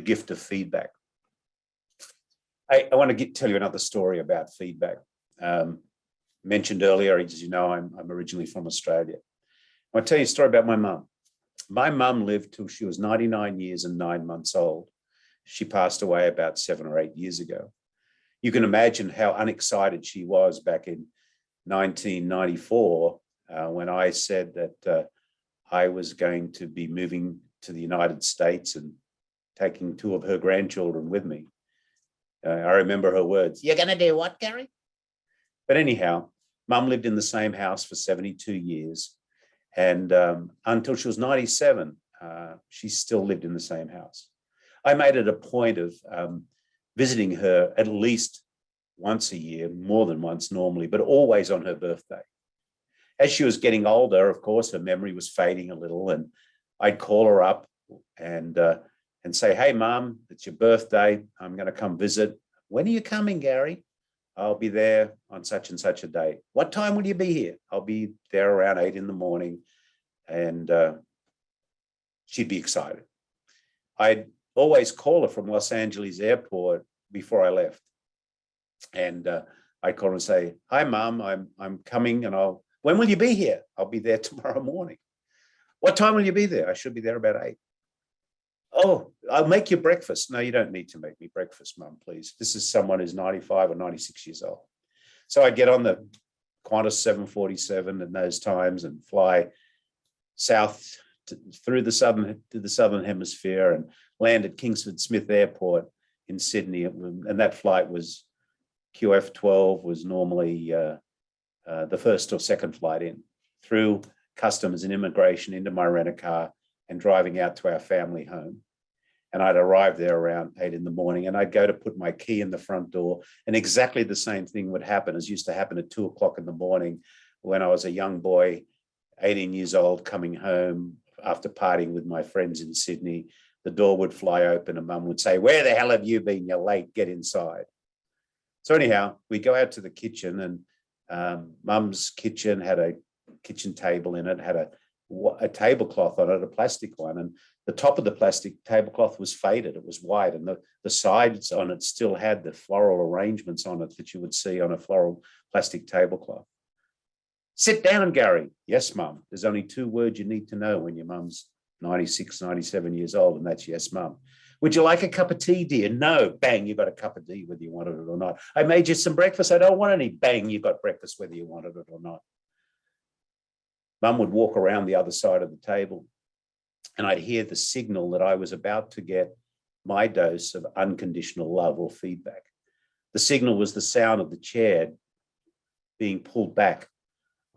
gift of feedback. I want to tell you another story about feedback. Mentioned earlier, as you know, I'm originally from Australia. I'll tell you a story about my mum. My mum lived till she was 99 years and 9 months old. She passed away about 7 or 8 years ago. You can imagine how unexcited she was back in 1994 when I said that I was going to be moving to the United States and taking 2 of her grandchildren with me. I remember her words, "You're going to do what, Garry?" But anyhow, Mum lived in the same house for 72 years. And until she was 97, she still lived in the same house. I made it a point of visiting her at least once a year, more than once normally, but always on her birthday. As she was getting older, of course, her memory was fading a little, and I'd call her up and say, "Hey, Mum, it's your birthday. I'm going to come visit. When are you coming, Garry?" "I'll be there on such and such a day." "What time will you be here?" "I'll be there around 8 in the morning." And she'd be excited. I'd always call her from Los Angeles airport before I left. And I'd call her and say, "Hi, Mum, I'm coming, and when will you be here?" "I'll be there tomorrow morning." "What time will you be there?" "I should be there about 8. "Oh, I'll make you breakfast." "No, you don't need to make me breakfast, Mum, please. This is someone who's 95 or 96 years old." So I'd get on the Qantas 747 in those times and fly south through the southern hemisphere and land at Kingsford Smith Airport in Sydney. And that flight was QF12 was normally the first or second flight in, through customs and immigration into my rent-a-car and driving out to our family home. And I'd arrive there around 8 in the morning, and I'd go to put my key in the front door, and exactly the same thing would happen as used to happen at 2 o'clock in the morning when I was a young boy, 18 years old, coming home after partying with my friends in Sydney. The door would fly open and Mum would say, "Where the hell have you been? You're late, get inside." So anyhow, we go out to the kitchen, and Mum's kitchen had a kitchen table in it, had a tablecloth on it, a plastic one, and the top of the plastic tablecloth was faded. It was white, and the sides on it still had the floral arrangements on it that you would see on a floral plastic tablecloth. "Sit down, Garry." "Yes, Mum." There's only 2 words you need to know when your mum's 96, 97 years old, and that's "yes, Mum." "Would you like a cup of tea, dear?" "No." "Bang, you got a cup of tea whether you wanted it or not." "I made you some breakfast." "I don't want any." "Bang, you got breakfast whether you wanted it or not." Mum would walk around the other side of the table, and I'd hear the signal that I was about to get my dose of unconditional love or feedback. The signal was the sound of the chair being pulled back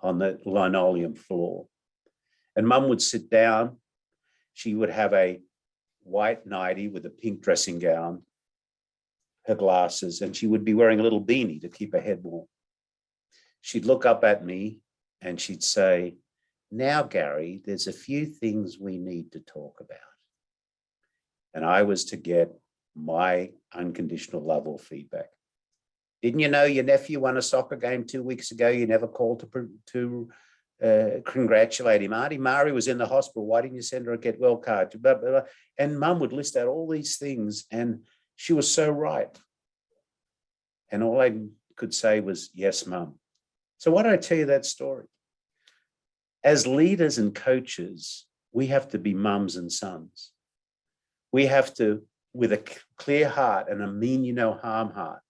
on the linoleum floor. And Mum would sit down. She would have a white nightie with a pink dressing gown, her glasses, and she would be wearing a little beanie to keep her head warm. She'd look up at me and she'd say, "Now, Garry, there's a few things we need to talk about." And I was to get my unconditional love or feedback. "Didn't you know your nephew won a soccer game 2 weeks ago? You never called to congratulate him. Auntie Mari was in the hospital. Why didn't you send her a get well card?" Blah, blah, blah. And Mum would list out all these things, and she was so right. And all I could say was, "Yes, Mum." So why did I tell you that story? As leaders and coaches, we have to be mums and sons. We have to, with a clear heart and a mean you no harm heart,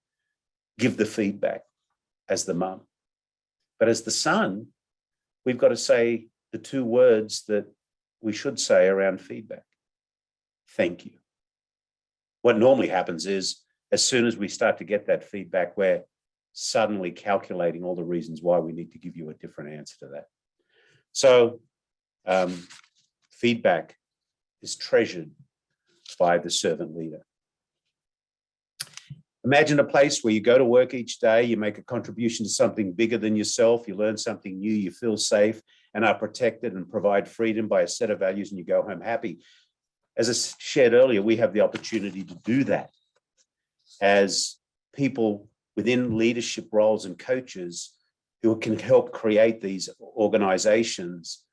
give the feedback as the mum. But as the son, we've got to say the 2 words that we should say around feedback. Thank you. What normally happens is, as soon as we start to get that feedback, we're suddenly calculating all the reasons why we need to give you a different answer to that. So feedback is treasured by the servant leader. Imagine a place where you go to work each day, you make a contribution to something bigger than yourself, you learn something new, you feel safe and are protected and provide freedom by a set of values, and you go home happy. As I shared earlier, we have the opportunity to do that as people within leadership roles and coaches who can help create these organizations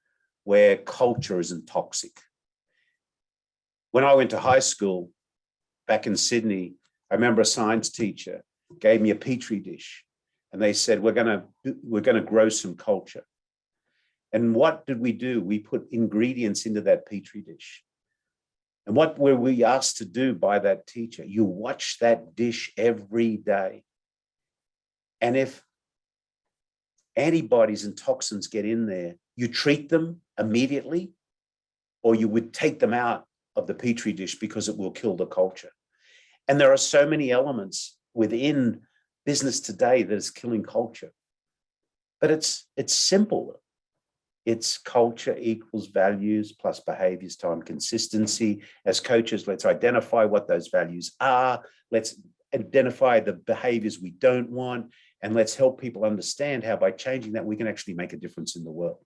where culture isn't toxic. When I went to high school back in Sydney, I remember a science teacher gave me a petri dish, and they said, we're going to grow some culture. And what did we do? We put ingredients into that petri dish. And what were we asked to do by that teacher? You watch that dish every day. And if antibodies and toxins get in there, you treat them immediately, or you would take them out of the petri dish because it will kill the culture. And there are so many elements within business today that is killing culture. But it's simple. It's culture equals values plus behaviors time consistency. As coaches, let's identify what those values are. Let's identify the behaviors we don't want. And let's help people understand how by changing that, we can actually make a difference in the world.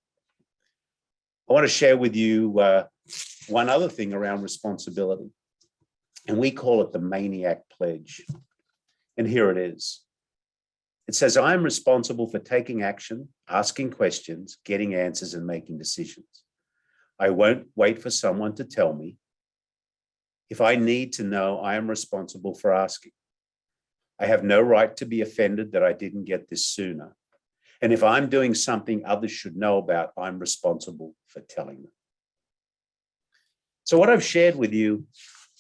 I want to share with you one other thing around responsibility. And we call it the Maniac Pledge. And here it is. It says, I am responsible for taking action, asking questions, getting answers, and making decisions. I won't wait for someone to tell me. If I need to know, I am responsible for asking. I have no right to be offended that I didn't get this sooner. And if I'm doing something others should know about, I'm responsible for telling them. So what I've shared with you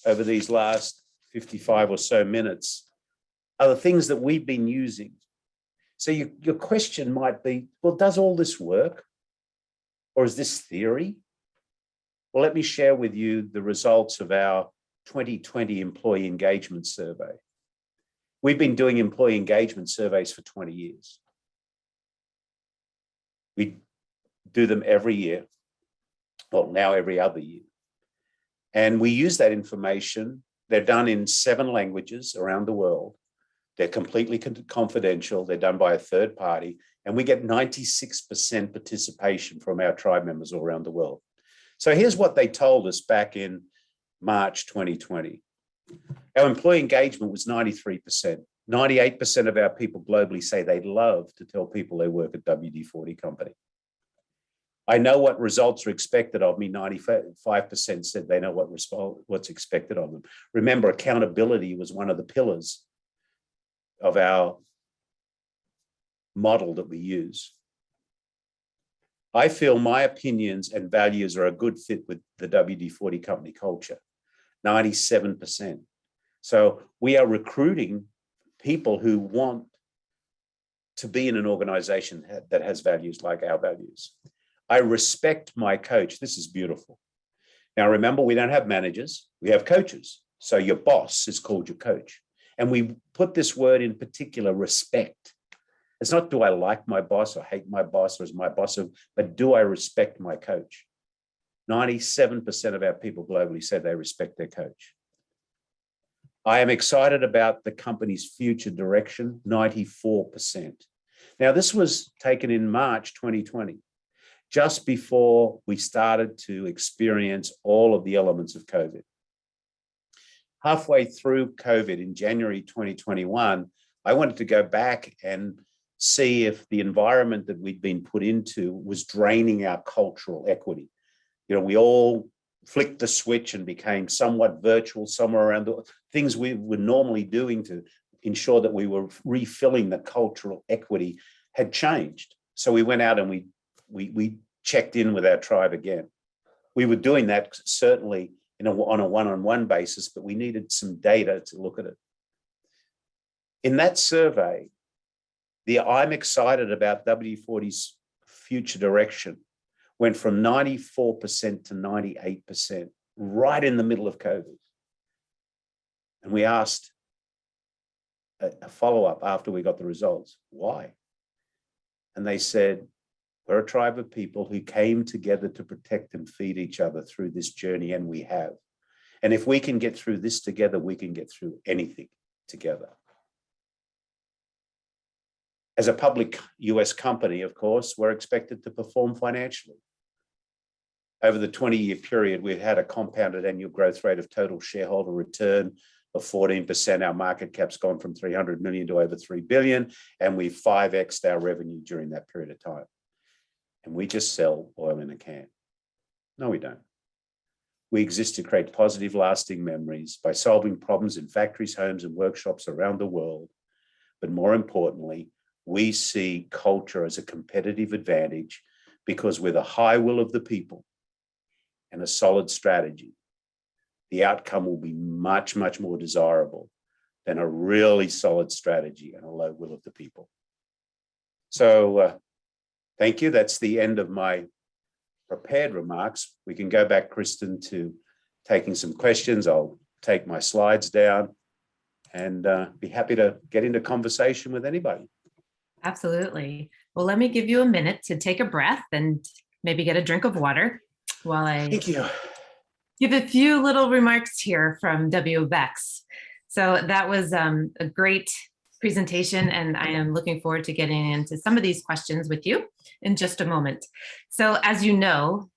over these last 55 or so minutes are the things that we've been using So your question might be, well, does all this work? Or is this theory? Well, let me share with you the results of our 2020 employee engagement survey. We've been doing employee engagement surveys for 20 years. We do them every year, well, now every other year. And we use that information. They're done in 7 languages around the world. They're completely confidential. They're done by a third party. And we get 96% participation from our tribe members all around the world. So here's what they told us back in March 2020. Our employee engagement was 93%. 98% of our people globally say they'd love to tell people they work at WD-40 Company. I know what results are expected of me. 95% said they know what's expected of them. Remember, accountability was one of the pillars of our model that we use. I feel my opinions and values are a good fit with the WD-40 Company culture, 97%. So we are recruiting people who want to be in an organization that has values like our values. I respect my coach. This is beautiful. Now, remember, we don't have managers, we have coaches. So your boss is called your coach. And we put this word in particular, respect. It's not, do I like my boss or hate my boss or is my boss, but do I respect my coach? 97% of our people globally said they respect their coach. I am excited about the company's future direction, 94%. Now, this was taken in March 2020, just before we started to experience all of the elements of COVID. Halfway through COVID in January 2021, I wanted to go back and see if the environment that we'd been put into was draining our cultural equity. You know, we all flicked the switch and became somewhat virtual somewhere around the things we were normally doing to ensure that we were refilling the cultural equity had changed. So we went out and we checked in with our tribe again. We were doing that certainly on a one-on-one basis, but we needed some data to look at it. In that survey, the I'm excited about WD-40's future direction went from 94% to 98%, right in the middle of COVID. And we asked a follow-up after we got the results, why? And they said, we're a tribe of people who came together to protect and feed each other through this journey, and we have. And if we can get through this together, we can get through anything together. As a public US company, of course, we're expected to perform financially. Over the 20-year period, we've had a compounded annual growth rate of total shareholder return of 14%. Our market cap's gone from 300 million to over 3 billion, and we've 5x'd our revenue during that period of time. And we just sell oil in a can. No, we don't. We exist to create positive, lasting memories by solving problems in factories, homes, and workshops around the world. But more importantly, we see culture as a competitive advantage because with a high will of the people and a solid strategy, the outcome will be much, much more desirable than a really solid strategy and a low will of the people. So thank you. That's the end of my prepared remarks. We can go back, Kristen, to taking some questions. I'll take my slides down and be happy to get into conversation with anybody. Absolutely. Well, let me give you a minute to take a breath and maybe get a drink of water while I Thank you. Give a few little remarks here from WBECS. So that was a great presentation, and I am looking forward to getting into some of these questions with you in just a moment. So as you know,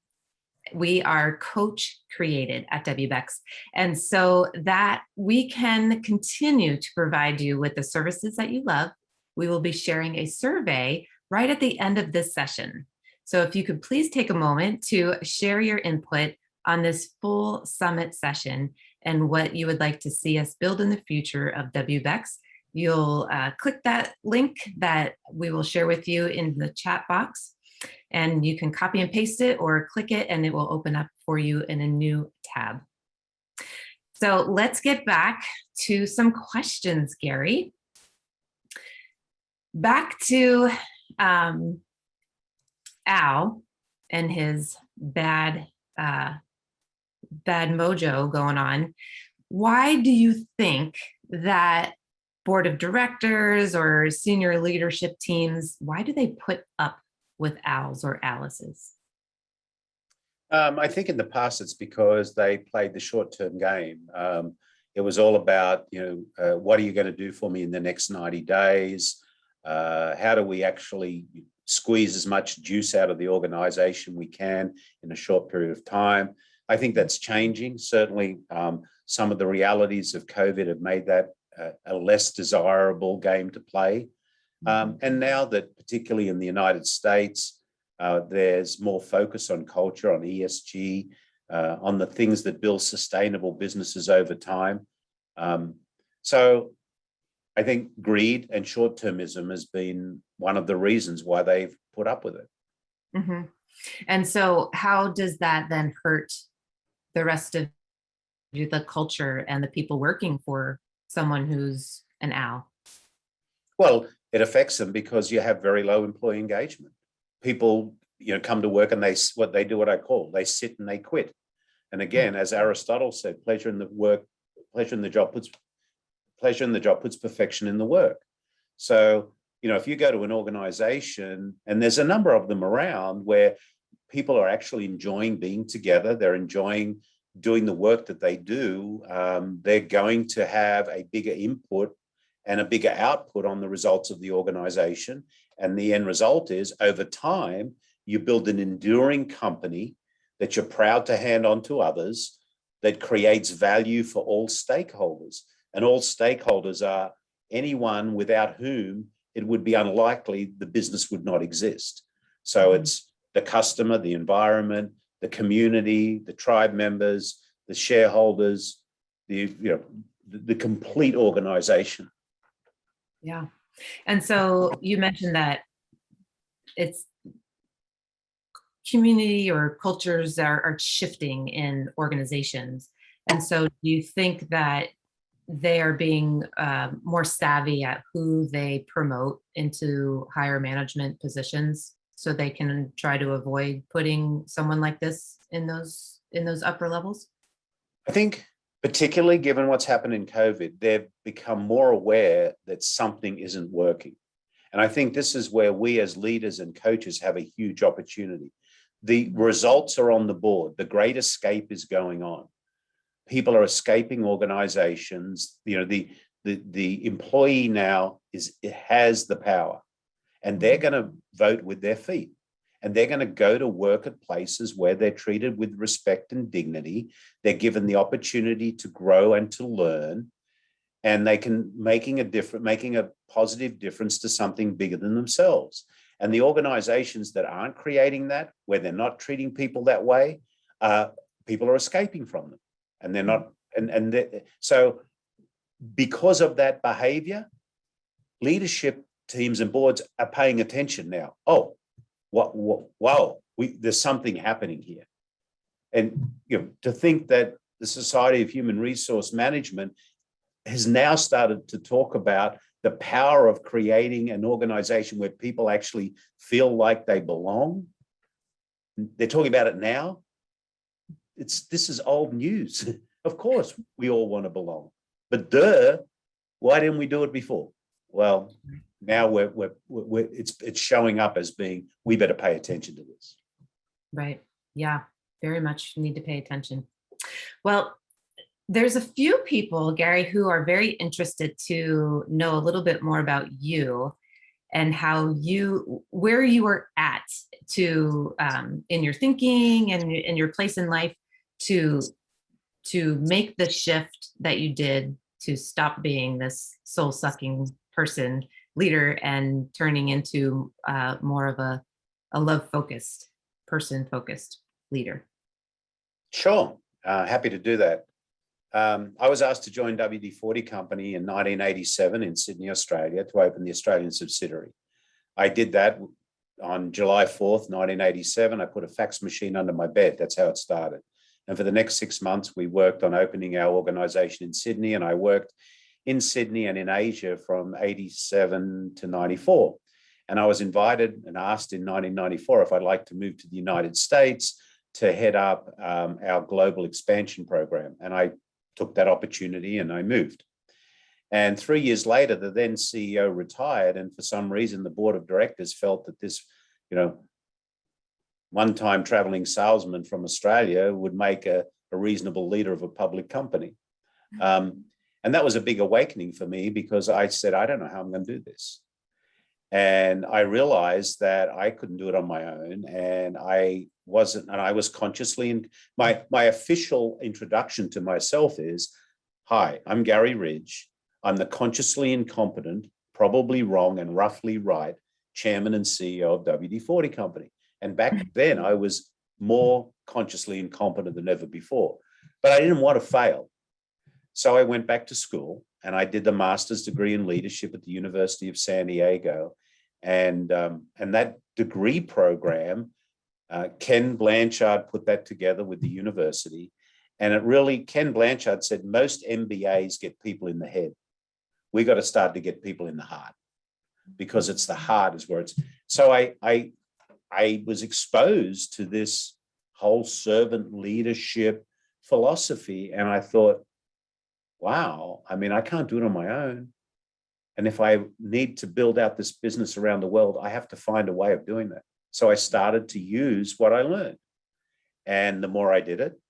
we are coach created at WBECS, and so that we can continue to provide you with the services that you love. We will be sharing a survey right at the end of this session. So if you could please take a moment to share your input on this full summit session and what you would like to see us build in the future of WBECS. You'll click that link that we will share with you in the chat box, and you can copy and paste it or click it and it will open up for you in a new tab. So let's get back to some questions, Garry. back to Al and his bad mojo going on. Why do you think that board of directors or senior leadership teams, why do they put up with Al's or Alice's? I think in the past it's because they played the short-term game. It was all about, what are you going to do for me in the next 90 days? How do we actually squeeze as much juice out of the organization we can in a short period of time? I think that's changing. Certainly, some of the realities of COVID have made that a less desirable game to play. And now that, particularly in the United States, there's more focus on culture, on ESG, on the things that build sustainable businesses over time. So I think greed and short-termism has been one of the reasons why they've put up with it. Mm-hmm. And so how does that then hurt the rest of the culture and the people working for someone who's an Al? Well, it affects them because you have very low employee engagement. People, come to work and they do what I call, they sit and they quit. And again, as Aristotle said, pleasure in the job puts perfection in the work. So, if you go to an organization, and there's a number of them around where people are actually enjoying being together, they're enjoying doing the work that they do, they're going to have a bigger input and a bigger output on the results of the organization. And the end result is, over time, you build an enduring company that you're proud to hand on to others, that creates value for all stakeholders. And all stakeholders are anyone without whom it would be unlikely the business would not exist. So it's the customer, the environment, the community, the tribe members, the shareholders, the complete organization. Yeah. And so you mentioned that it's community or cultures are shifting in organizations. And so do you think that they are being more savvy at who they promote into higher management positions so they can try to avoid putting someone like this in those upper levels? I think particularly given what's happened in COVID, they've become more aware that something isn't working. And I think this is where we as leaders and coaches have a huge opportunity. The results are on the board. The great escape is going on. People are escaping organizations. The employee now has the power, and they're going to vote with their feet. And they're going to go to work at places where they're treated with respect and dignity. They're given the opportunity to grow and to learn, and they can making a positive difference to something bigger than themselves. And the organizations that aren't creating that, where they're not treating people that way, people are escaping from them, and they're not. So because of that behavior, leadership teams and boards are paying attention now. Oh, wow, there's something happening here. And to think that the Society of Human Resource Management has now started to talk about the power of creating an organization where people actually feel like they belong. They're talking about it now. This is old news. Of course, we all want to belong, but why didn't we do it before? Well, now it's showing up as being, we better pay attention to this. Right. Yeah, very much need to pay attention. Well, there's a few people, Garry, who are very interested to know a little bit more about you and where you were at in your thinking and in your place in life to make the shift that you did to stop being this soul-sucking leader and turning into more of a love-focused, person-focused leader. Sure, happy to do that. I was asked to join WD-40 Company in 1987 in Sydney, Australia, to open the Australian subsidiary. I did that on July 4th, 1987. I put a fax machine under my bed. That's how it started. And for the next 6 months, we worked on opening our organization in Sydney, and I worked in Sydney and in Asia from 87 to 94. And I was invited and asked in 1994 if I'd like to move to the United States to head up our global expansion program. And I took that opportunity and I moved. And 3 years later, the then CEO retired. And for some reason, the board of directors felt that this, one-time traveling salesman from Australia would make a reasonable leader of a public company. And that was a big awakening for me, because I said, I don't know how I'm going to do this. And I realized that I couldn't do it on my own. And I was consciously, and my official introduction to myself is, hi, I'm Garry Ridge. I'm the consciously incompetent, probably wrong and roughly right chairman and CEO of WD-40 Company. And back then I was more consciously incompetent than ever before, but I didn't want to fail. So I went back to school and I did the master's degree in leadership at the University of San Diego. And that degree program, Ken Blanchard put that together with the university. And it really, Ken Blanchard said, most MBAs get people in the head. We got to start to get people in the heart, because it's the heart is where it's. So I was exposed to this whole servant leadership philosophy. And I thought, wow, I mean, I can't do it on my own. And if I need to build out this business around the world, I have to find a way of doing that. So I started to use what I learned. And the more I did it,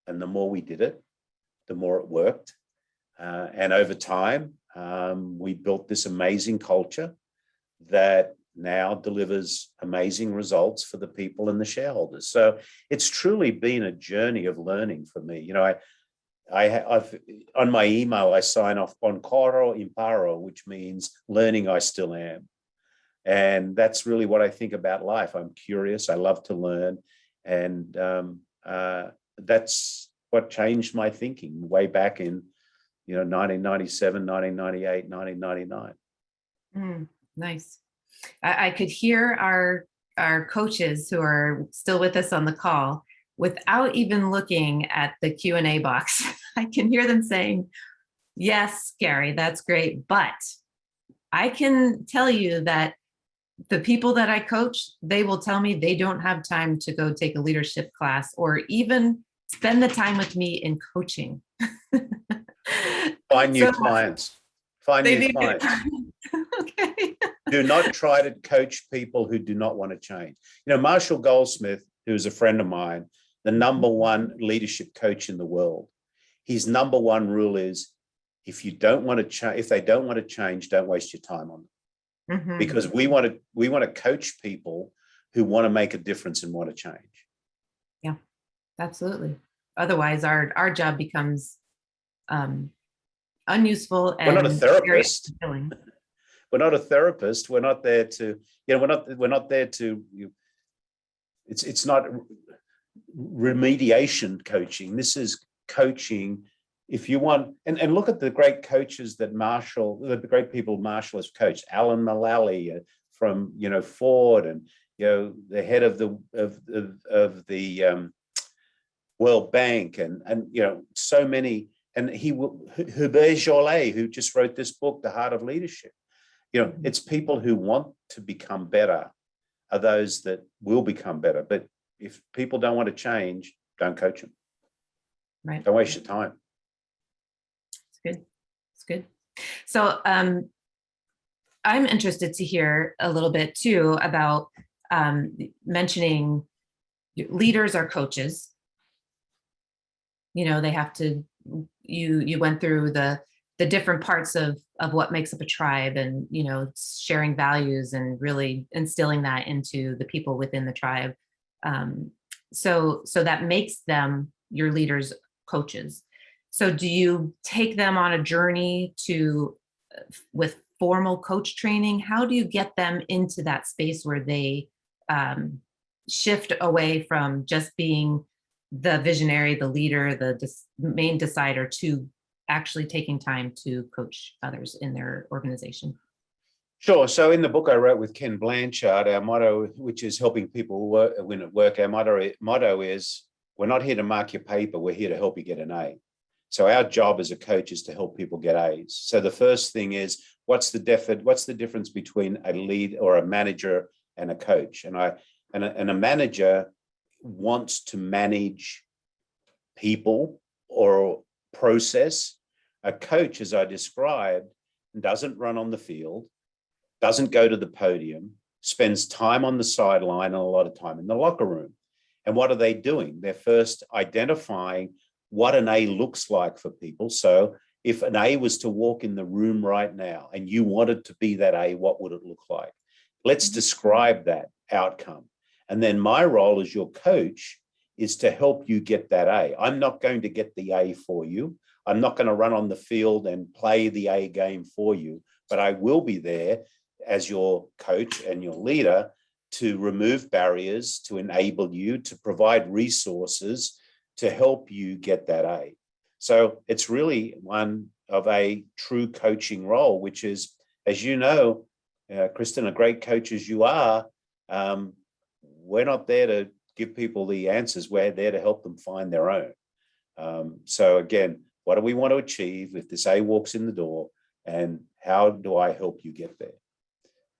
and the more we did it, the more it worked. And over time, we built this amazing culture that now delivers amazing results for the people and the shareholders. So it's truly been a journey of learning for me. I've on my email, I sign off Ancora Imparo, which means learning I still am. And that's really what I think about life. I'm curious. I love to learn. And that's what changed my thinking way back in 1997, 1998, 1999. Nice. I could hear our coaches who are still with us on the call, without even looking at the Q&A box. I can hear them saying, yes, Garry, that's great. But I can tell you that the people that I coach, they will tell me they don't have time to go take a leadership class or even spend the time with me in coaching. Find new clients. Find new clients. Okay. Do not try to coach people who do not want to change. Marshall Goldsmith, who's a friend of mine, the number one leadership coach in the world, his number one rule is, if they don't want to change, don't waste your time on them. Mm-hmm. Because we want to coach people who want to make a difference and want to change. Yeah, absolutely. Otherwise, our job becomes unuseful. And we're not a therapist. We're not a therapist. We're not there to. We're not there to. It's not remediation coaching. This is coaching. If you want, and look at the great coaches that the great people Marshall has coached. Alan Mullally from Ford, and the head of the World Bank, and so many. And Hubert Joly, who just wrote this book, The Heart of Leadership. It's people who want to become better are those that will become better. But if people don't want to change, don't coach them. Right. Don't waste your time. It's good. So I'm interested to hear a little bit too about mentioning leaders are coaches. They have to, you went through the different parts of what makes up a tribe, and, sharing values and really instilling that into the people within the tribe. So that makes them your leaders, coaches. So do you take them on a journey with formal coach training? How do you get them into that space where they shift away from just being the visionary, the leader, the main decider, to actually taking time to coach others in their organization? Sure. So in the book I wrote with Ken Blanchard, our motto, which is helping people win at work, our motto is, we're not here to mark your paper, we're here to help you get an A. So our job as a coach is to help people get A's. So the first thing is, what's the difference between a lead or a manager and a coach? And a manager wants to manage people or process. A coach, as I described, doesn't run on the field, doesn't go to the podium, spends time on the sideline and a lot of time in the locker room. And what are they doing? They're first identifying what an A looks like for people. So if an A was to walk in the room right now and you wanted to be that A, what would it look like? Let's describe that outcome. And then my role as your coach is to help you get that A. I'm not going to get the A for you. I'm not going to run on the field and play the A game for you, but I will be there as your coach and your leader to remove barriers, to enable you, to provide resources to help you get that A. So it's really one of a true coaching role, which is, as you know, Kristen, a great coach as you are, we're not there to give people the answers. We're there to help them find their own. So again, what do we want to achieve if this A walks in the door, and how do I help you get there?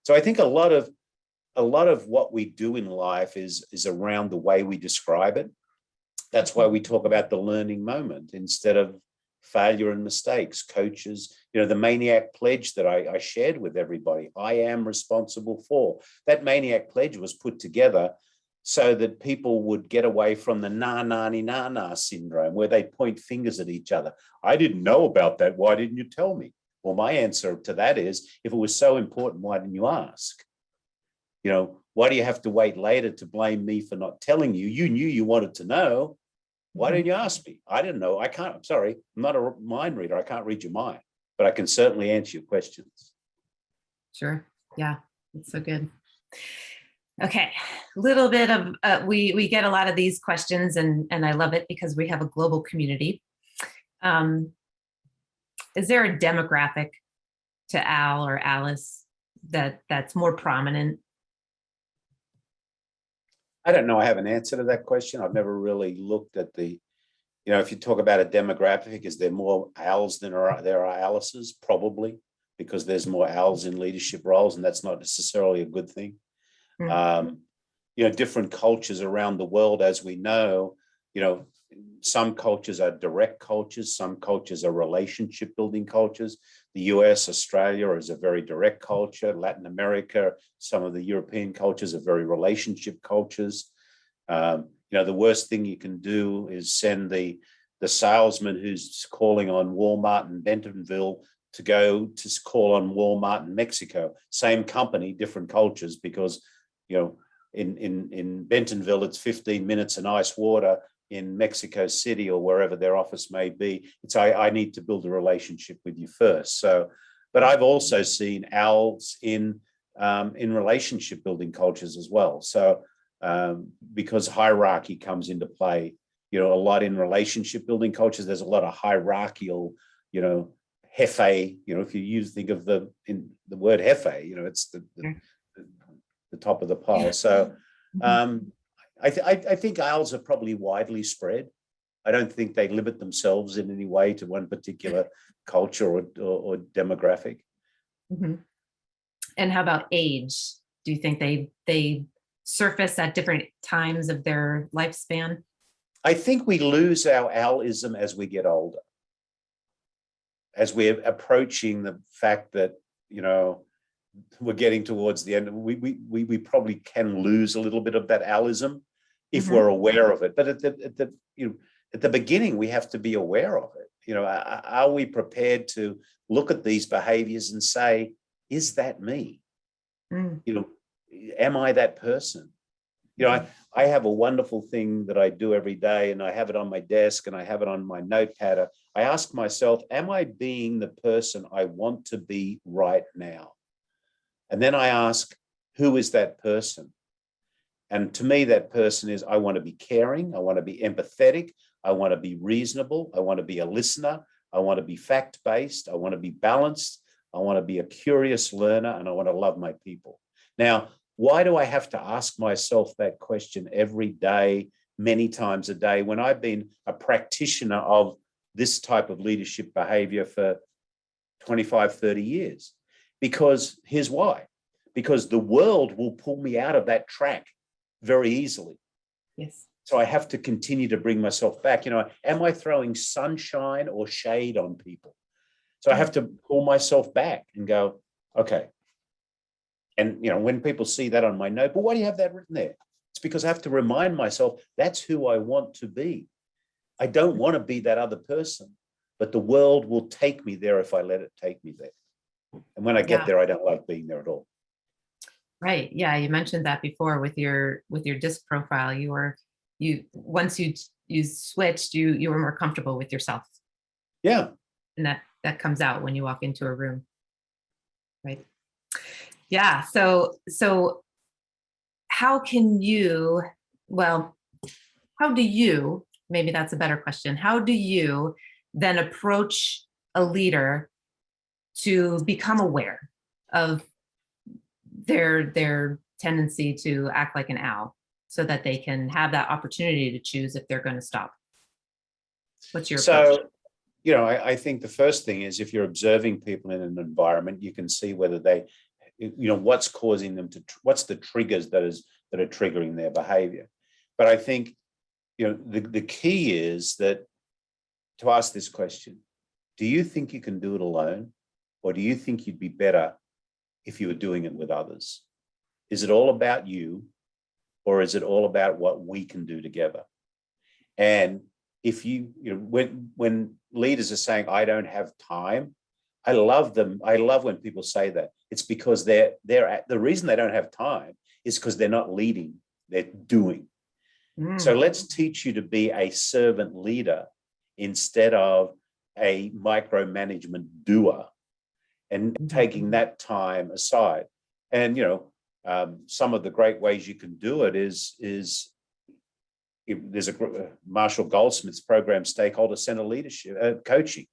So I think a lot of what we do in life is around the way we describe it. That's why we talk about the learning moment instead of failure and mistakes. Coaches, the Maniac Pledge that I shared with everybody, I am responsible for. That Maniac Pledge was put together so that people would get away from the na syndrome, where they point fingers at each other. I didn't know about that. Why didn't you tell me? Well, my answer to that is, if it was so important, why didn't you ask? Why do you have to wait later to blame me for not telling you? You knew you wanted to know. Why didn't you ask me? I didn't know. I'm sorry. I'm not a mind reader. I can't read your mind, but I can certainly answer your questions. Sure. Yeah, that's so good. Okay, a little bit of, we get a lot of these questions, and I love it because we have a global community. Is there a demographic to Al or Alice that's more prominent? I don't know. I have an answer to that question. I've never really looked at if you talk about a demographic, is there more Als than there are Alices? Probably, because there's more Als in leadership roles, and that's not necessarily a good thing. Different cultures around the world, as we know, some cultures are direct cultures, some cultures are relationship building cultures. The US, Australia is a very direct culture. Latin America, some of the European cultures are very relationship cultures. The worst thing you can do is send the salesman who's calling on Walmart in Bentonville to go to call on Walmart in Mexico. Same company, different cultures, because in Bentonville, it's 15 minutes and ice water. In Mexico City or wherever their office may be, it's I need to build a relationship with you first. So, but I've also seen Als in relationship building cultures as well. So because hierarchy comes into play, a lot in relationship building cultures, there's a lot of hierarchical, jefe, if you think of the word jefe, it's the top of the pile. So I think Als are probably widely spread. I don't think they limit themselves in any way to one particular culture or demographic. Mm-hmm. And how about age? Do you think they surface at different times of their lifespan? I think we lose our Alism as we get older, as we're approaching the fact that we're getting towards the end. We probably can lose a little bit of that Alism if we're aware of it. But at the beginning, we have to be aware of it. Are we prepared to look at these behaviors and say, is that me? Am I that person? I have a wonderful thing that I do every day, and I have it on my desk and I have it on my notepad. I ask myself, am I being the person I want to be right now? And then I ask, who is that person? And to me, that person is, I want to be caring. I want to be empathetic. I want to be reasonable. I want to be a listener. I want to be fact-based. I want to be balanced. I want to be a curious learner, and I want to love my people. Now, why do I have to ask myself that question every day, many times a day, when I've been a practitioner of this type of leadership behavior for 25, 30 years. Because here's why. Because the world will pull me out of that track very easily. Yes. So I have to continue to bring myself back. Am I throwing sunshine or shade on people? So I have to pull myself back and go, okay. And, when people see that on my note, but why do you have that written there? It's because I have to remind myself that's who I want to be. I don't want to be that other person, but the world will take me there if I let it take me there. And when I get there, I don't like being there at all. Right. Yeah. You mentioned that before with your disc profile. Once you switched, you were more comfortable with yourself. Yeah. And that comes out when you walk into a room. Right. Yeah. So how do you, maybe that's a better question. How do you then approach a leader to become aware of their tendency to act like an owl so that they can have that opportunity to choose if they're going to stop? What's your approach? I think the first thing is if you're observing people in an environment, you can see whether they, what's causing them what's the triggers that are triggering their behavior. But I think, the key is that to ask this question, do you think you can do it alone? Or do you think you'd be better if you were doing it with others? Is it all about you? Or is it all about what we can do together? And if when leaders are saying, I don't have time, I love them. I love when people say that. It's because the reason they don't have time is because they're not leading, they're doing. So let's teach you to be a servant leader instead of a micromanagement doer, and taking that time aside. And, some of the great ways you can do it is there's a Marshall Goldsmith's program, stakeholder center leadership coaching.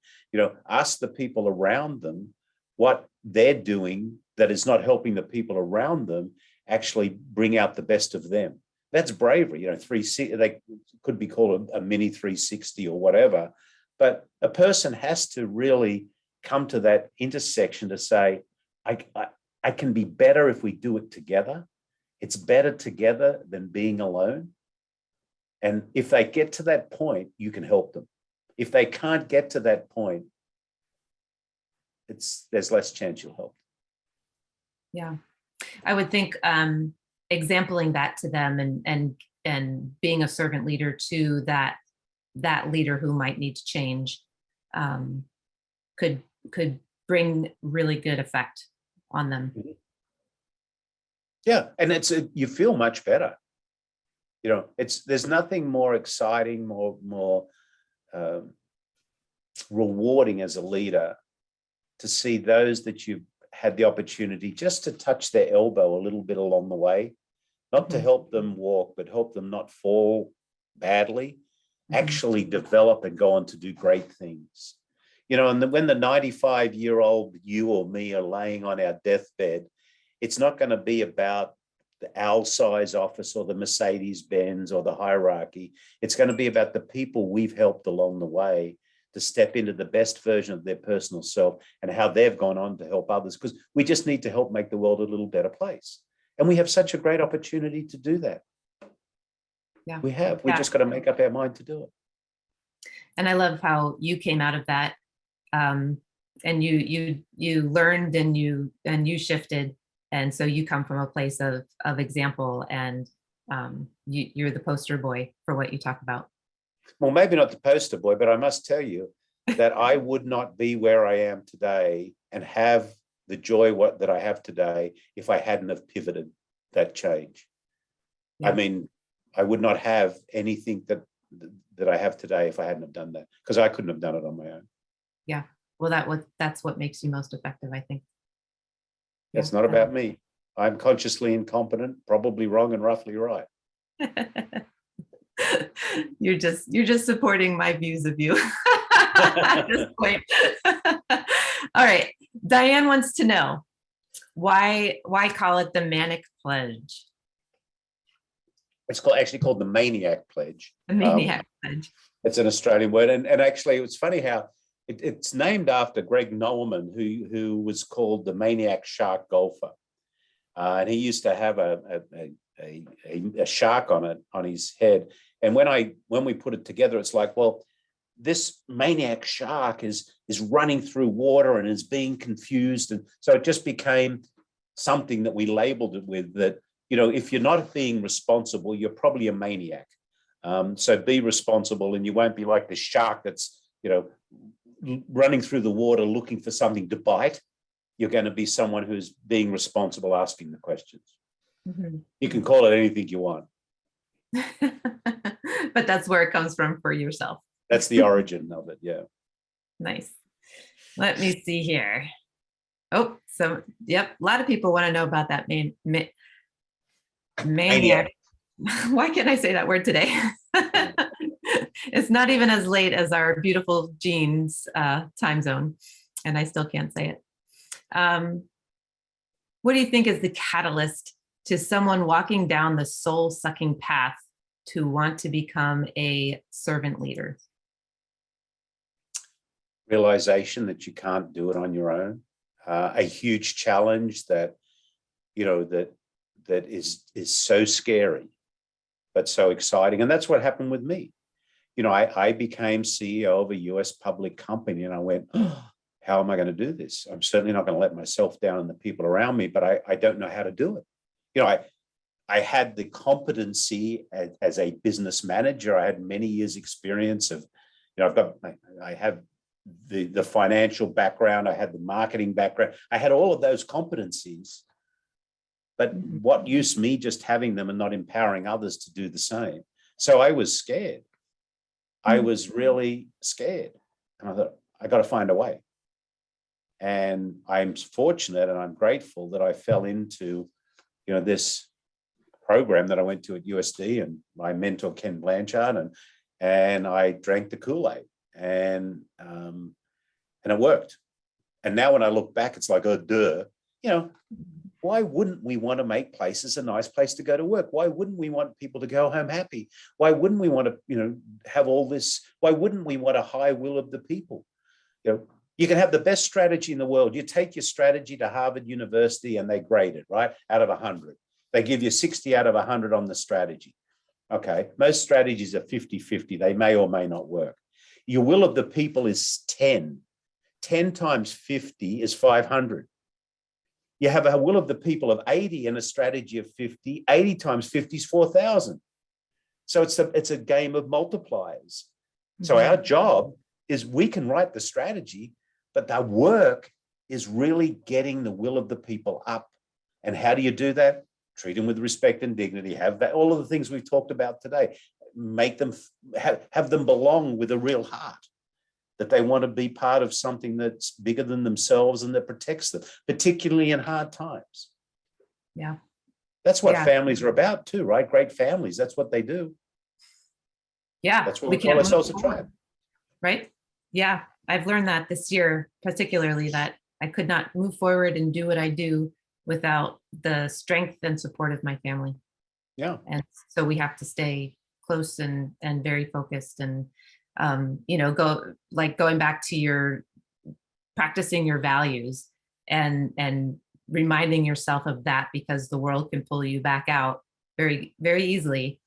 Ask the people around them what they're doing that is not helping the people around them actually bring out the best of them. That's bravery. 360, they could be called a mini 360 or whatever, but a person has to really come to that intersection to say, I can be better if we do it together. It's better together than being alone. And if they get to that point, you can help them. If they can't get to that point, there's less chance you'll help. Yeah, I would think exempling that to them and being a servant leader to that leader who might need to change could bring really good effect on them. Yeah, and you feel much better. There's nothing more exciting, more rewarding as a leader to see those that you've had the opportunity just to touch their elbow a little bit along the way, not to help them walk, but help them not fall badly, actually develop and go on to do great things. And when the 95-year-old you or me are laying on our deathbed, it's not going to be about the owl size office or the Mercedes Benz or the hierarchy. It's going to be about the people we've helped along the way to step into the best version of their personal self and how they've gone on to help others, because we just need to help make the world a little better place. And we have such a great opportunity to do that. Yeah, we have. We just got to make up our mind to do it. And I love how you came out of that, and you learned and you shifted, and so you come from a place of example, and you're the poster boy for what you talk about. Well, maybe not the poster boy, but I must tell you that I would not be where I am today and have the joy that I have today if I hadn't have pivoted that change. Yeah. I mean, I would not have anything that I have today if I hadn't have done that, because I couldn't have done it on my own. Yeah. Well, that's what makes you most effective, I think. That's not about me. I'm consciously incompetent, probably wrong and roughly right. You're just supporting my views of you at this point. All right. Diane wants to know why call it the manic pledge? It's actually called the Maniac Pledge. The Maniac Pledge. It's an Australian word. And actually, it's funny how it's named after Greg Norman, who was called the Maniac Shark Golfer. And he used to have a shark on his head. And when we put it together, it's like, well, this maniac shark is running through water and is being confused. And so it just became something that we labeled it with, that, if you're not being responsible, you're probably a maniac. So be responsible, and you won't be like the shark that's, running through the water looking for something to bite. You're going to be someone who's being responsible, asking the questions. Mm-hmm. You can call it anything you want. But that's where it comes from for yourself. That's the origin of it. Yeah. Nice. Let me see here. Oh, so, yep. A lot of people want to know about that maniac. Why can't I say that word today? It's not even as late as our beautiful Jean's time zone, and I still can't say it. What do you think is the catalyst to someone walking down the soul-sucking path to want to become a servant leader? Realization that you can't do it on your own. A huge challenge that is so scary, but so exciting. And that's what happened with me. I became CEO of a US public company, and I went, oh, how am I going to do this? I'm certainly not going to let myself down and the people around me, but I don't know how to do it. I had the competency as a business manager. I had many years experience of, I have the financial background. I had the marketing background. I had all of those competencies, but what use me just having them and not empowering others to do the same? So I was scared. I was really scared. And I thought, I got to find a way. And I'm fortunate and I'm grateful that I fell into, this program that I went to at USD, and my mentor, Ken Blanchard, and I drank the Kool-Aid, and it worked. And now when I look back, it's like, oh, duh, why wouldn't we want to make places a nice place to go to work? Why wouldn't we want people to go home happy? Why wouldn't we want to, have all this? Why wouldn't we want a high will of the people? You can have the best strategy in the world. You take your strategy to Harvard University and they grade it, right? Out of 100. They give you 60 out of 100 on the strategy. Okay. Most strategies are 50-50. They may or may not work. Your will of the people is 10. 10 times 50 is 500. You have a will of the people of 80 and a strategy of 50. 80 times 50 is 4,000. So it's a game of multipliers. Mm-hmm. So our job is, we can write the strategy, but the work is really getting the will of the people up. And how do you do that? Treat them with respect and dignity. Have that, all of the things we've talked about today. Make them have them belong with a real heart, that they want to be part of something that's bigger than themselves and that protects them, particularly in hard times. Yeah. That's what families are about too, right? Great families. That's what they do. Yeah. That's what we call ourselves, a tribe. Right? Yeah. I've learned that this year, particularly, that I could not move forward and do what I do without the strength and support of my family. Yeah. And so we have to stay close and very focused, and going back to your practicing your values and reminding yourself of that, because the world can pull you back out very, very easily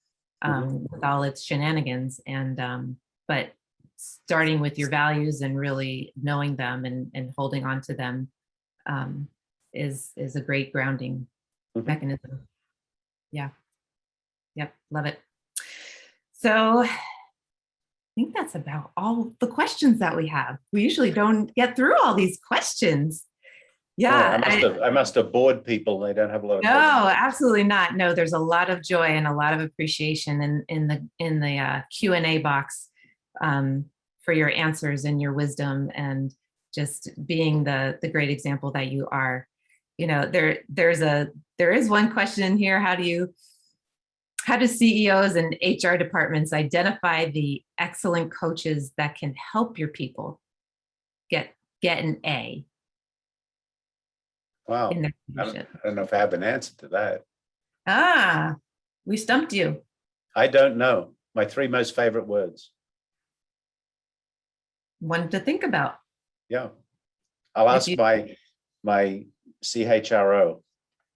with all its shenanigans. And but starting with your values and really knowing them and holding on to them is a great grounding mechanism. Yeah. Yep. Love it. So I think that's about all the questions that we have. We usually don't get through all these questions. Yeah. I must have bored people. They don't have a lot of questions. No, absolutely not. No, there's a lot of joy and a lot of appreciation in the Q&A box for your answers and your wisdom, and just being the great example that you are. There is one question in here. How do CEOs and HR departments identify the excellent coaches that can help your people get an A? Wow. In their I don't know if I have an answer to that. We stumped you. I don't know. My 3 most favorite words. One to think about. Yeah. I'll ask my CHRO.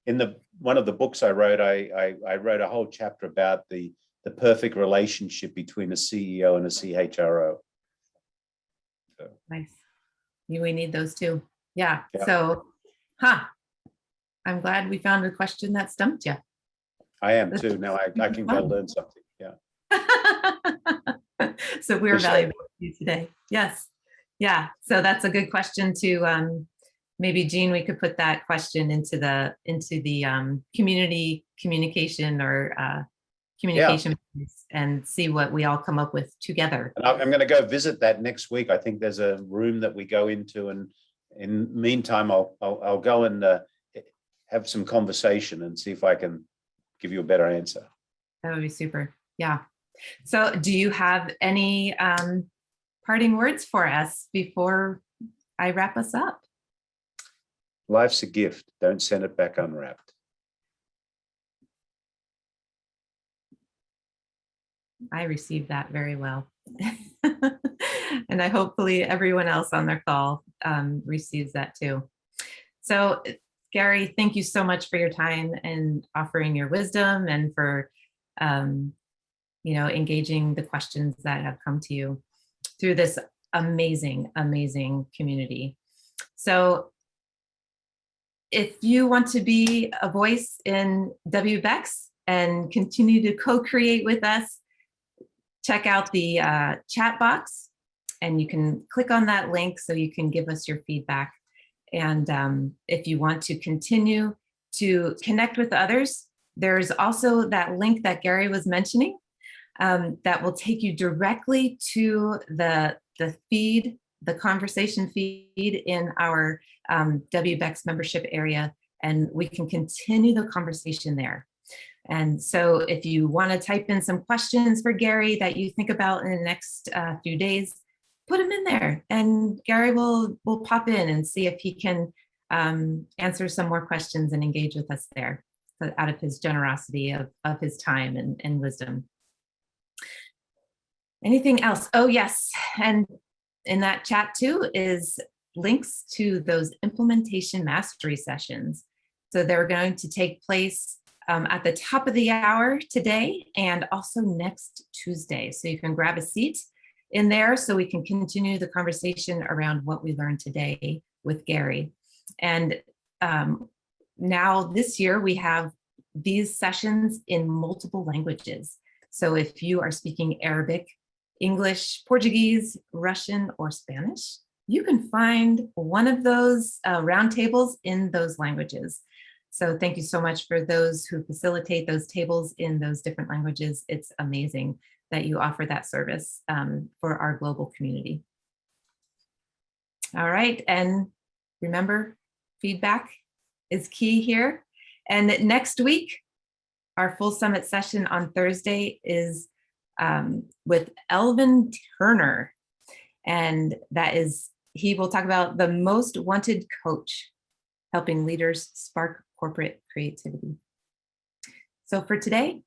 In one of the books I wrote, I wrote a whole chapter about the perfect relationship between a CEO and a CHRO. So, Nice. We need those too. Yeah. Yeah. So, I'm glad we found a question that stumped you. I am too. Now I can go learn something. Yeah. So we're Appreciate valuable to you today. Yes. Yeah. So that's a good question to maybe Jean, we could put that question into the community communication or communication piece and see what we all come up with together. And I'm going to go visit that next week. I think there's a room that we go into, and in the meantime, I'll go and have some conversation and see if I can give you a better answer. That would be super. Yeah. So do you have any parting words for us before I wrap us up? Life's a gift. Don't send it back unwrapped. I received that very well. And I hopefully everyone else on their call receives that too. So Garry, thank you so much for your time and offering your wisdom and for engaging the questions that have come to you through this amazing, amazing community. So if you want to be a voice in WBECS and continue to co-create with us, check out the chat box and you can click on that link so you can give us your feedback. And if you want to continue to connect with others, there's also that link that Garry was mentioning that will take you directly to the feed, the conversation feed in our WBECS membership area, and we can continue the conversation there. And so if you want to type in some questions for Garry that you think about in the next few days, put them in there and Garry will pop in and see if he can answer some more questions and engage with us there out of his generosity of his time and wisdom. Anything else? Oh, yes. And in that chat too is links to those implementation mastery sessions. So they're going to take place at the top of the hour today and also next Tuesday. So you can grab a seat in there so we can continue the conversation around what we learned today with Garry. And now this year we have these sessions in multiple languages. So if you are speaking Arabic, English, Portuguese, Russian, or Spanish, you can find one of those roundtables in those languages. So thank you so much for those who facilitate those tables in those different languages. It's amazing that you offer that service for our global community. All right, and remember, feedback is key here. And next week, our full summit session on Thursday is with Elvin Turner. And he will talk about the most wanted coach, helping leaders spark corporate creativity. So for today,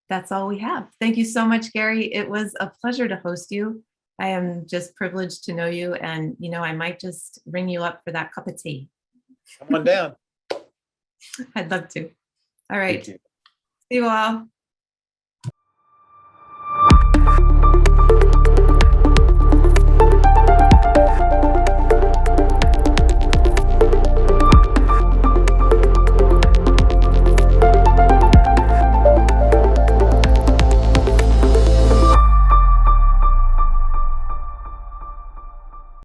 that's all we have. Thank you so much, Garry. It was a pleasure to host you. I am just privileged to know you, and I might just ring you up for that cup of tea. Come on down. I'd love to. All right. See you all.